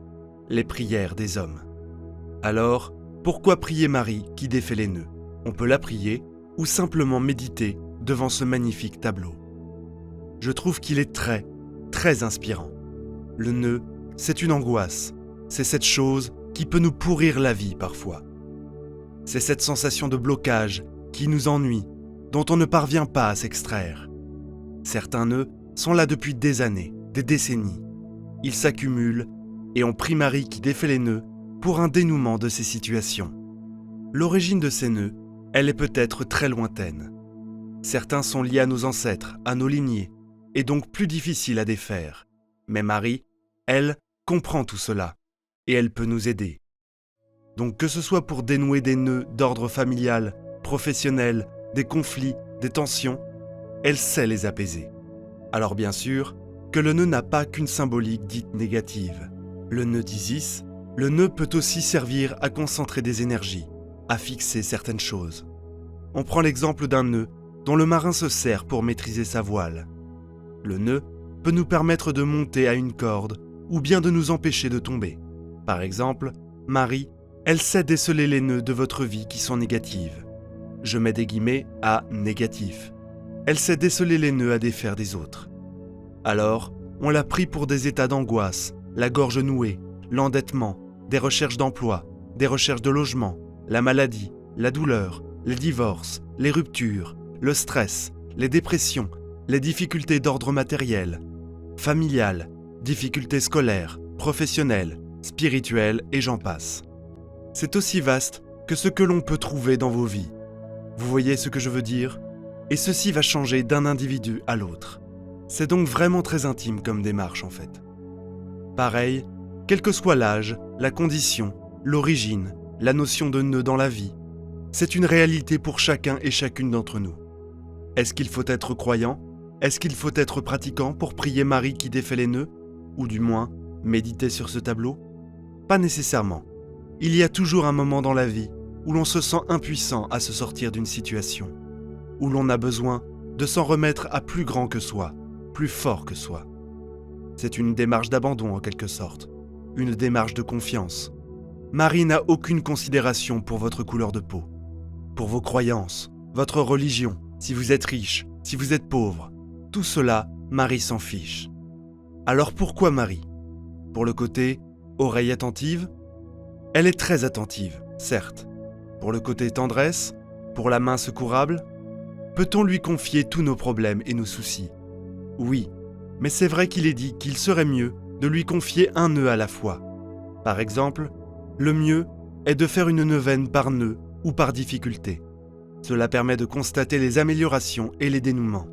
les prières des hommes. Alors, pourquoi prier Marie qui défait les nœuds ? On peut la prier ou simplement méditer devant ce magnifique tableau. Je trouve qu'il est très, très inspirant. Le nœud, c'est une angoisse. C'est cette chose qui peut nous pourrir la vie parfois. C'est cette sensation de blocage qui nous ennuie, dont on ne parvient pas à s'extraire. Certains nœuds sont là depuis des années, des décennies. Ils s'accumulent et on prie Marie qui défait les nœuds pour un dénouement de ces situations. L'origine de ces nœuds, elle est peut-être très lointaine. Certains sont liés à nos ancêtres, à nos lignées, et donc plus difficiles à défaire. Mais Marie, elle, comprend tout cela, et elle peut nous aider. Donc que ce soit pour dénouer des nœuds d'ordre familial, professionnel, des conflits, des tensions, elle sait les apaiser. Alors bien sûr, que le nœud n'a pas qu'une symbolique dite négative. Le nœud d'Isis, le nœud peut aussi servir à concentrer des énergies, à fixer certaines choses. On prend l'exemple d'un nœud dont le marin se sert pour maîtriser sa voile. Le nœud peut nous permettre de monter à une corde ou bien de nous empêcher de tomber. Par exemple, Marie, elle sait déceler les nœuds de votre vie qui sont négatives. Je mets des guillemets à négatif. Elle sait déceler les nœuds à défaire des autres. Alors, on la prie pour des états d'angoisse, la gorge nouée, l'endettement, des recherches d'emploi, des recherches de logement, la maladie, la douleur, les divorces, les ruptures, le stress, les dépressions, les difficultés d'ordre matériel, familial, difficultés scolaires, professionnelles, spirituelles et j'en passe. C'est aussi vaste que ce que l'on peut trouver dans vos vies. Vous voyez ce que je veux dire ? Et ceci va changer d'un individu à l'autre. C'est donc vraiment très intime comme démarche en fait. Pareil, quel que soit l'âge, la condition, l'origine, la notion de nœud dans la vie, c'est une réalité pour chacun et chacune d'entre nous. Est-ce qu'il faut être croyant ? Est-ce qu'il faut être pratiquant pour prier Marie qui défait les nœuds ? Ou du moins, méditer sur ce tableau ? Pas nécessairement. Il y a toujours un moment dans la vie où l'on se sent impuissant à se sortir d'une situation, où l'on a besoin de s'en remettre à plus grand que soi, plus fort que soi. C'est une démarche d'abandon en quelque sorte, une démarche de confiance. Marie n'a aucune considération pour votre couleur de peau, pour vos croyances, votre religion, si vous êtes riche, si vous êtes pauvre. Tout cela, Marie s'en fiche. Alors pourquoi Marie ? Pour le côté oreille attentive ? Elle est très attentive, certes. Pour le côté tendresse ? Pour la main secourable ? Peut-on lui confier tous nos problèmes et nos soucis ? Oui, mais c'est vrai qu'il est dit qu'il serait mieux de lui confier un nœud à la fois. Par exemple, le mieux est de faire une neuvaine par nœud ou par difficulté. Cela permet de constater les améliorations et les dénouements.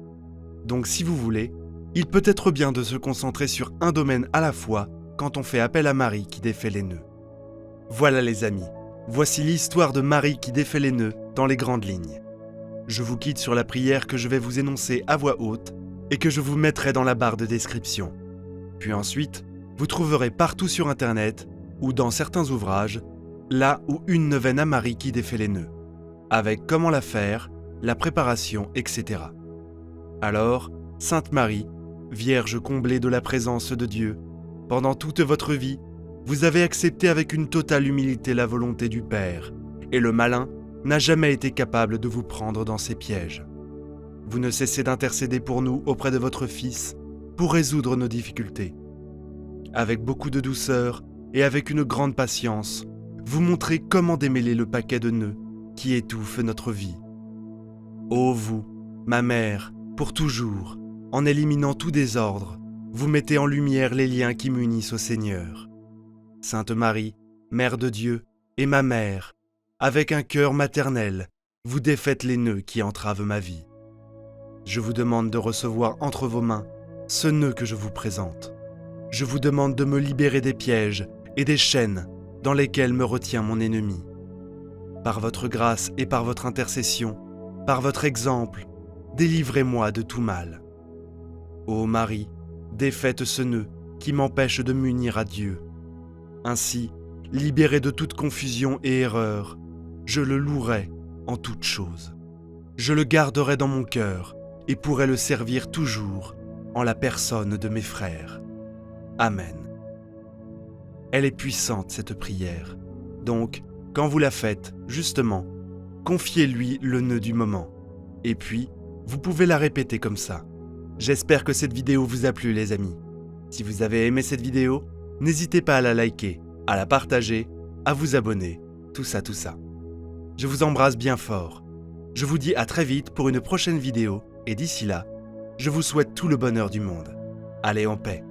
Donc si vous voulez, il peut être bien de se concentrer sur un domaine à la fois quand on fait appel à Marie qui défait les nœuds. Voilà les amis, voici l'histoire de Marie qui défait les nœuds dans les grandes lignes. Je vous quitte sur la prière que je vais vous énoncer à voix haute et que je vous mettrai dans la barre de description. Puis ensuite, vous trouverez partout sur Internet ou dans certains ouvrages, là où une neuvaine à Marie qui défait les nœuds, avec comment la faire, la préparation, etc. Alors, Sainte Marie, Vierge comblée de la présence de Dieu, pendant toute votre vie, vous avez accepté avec une totale humilité la volonté du Père, et le malin n'a jamais été capable de vous prendre dans ses pièges. Vous ne cessez d'intercéder pour nous auprès de votre Fils pour résoudre nos difficultés. Avec beaucoup de douceur et avec une grande patience, vous montrez comment démêler le paquet de nœuds qui étouffe notre vie. Ô vous, ma mère, pour toujours, en éliminant tout désordre, vous mettez en lumière les liens qui m'unissent au Seigneur. Sainte Marie, Mère de Dieu et ma mère, avec un cœur maternel, vous défaites les nœuds qui entravent ma vie. Je vous demande de recevoir entre vos mains ce nœud que je vous présente. Je vous demande de me libérer des pièges et des chaînes dans lesquelles me retient mon ennemi. Par votre grâce et par votre intercession, par votre exemple, délivrez-moi de tout mal. Ô Marie, défaites ce nœud qui m'empêche de m'unir à Dieu. Ainsi, libéré de toute confusion et erreur, je le louerai en toutes choses. Je le garderai dans mon cœur et pourrai le servir toujours en la personne de mes frères. Amen. Elle est puissante, cette prière. Donc, quand vous la faites, justement, confiez-lui le nœud du moment. Et puis, vous pouvez la répéter comme ça. J'espère que cette vidéo vous a plu, les amis. Si vous avez aimé cette vidéo, n'hésitez pas à la liker, à la partager, à vous abonner, tout ça. Je vous embrasse bien fort. Je vous dis à très vite pour une prochaine vidéo, et d'ici là, je vous souhaite tout le bonheur du monde. Allez en paix.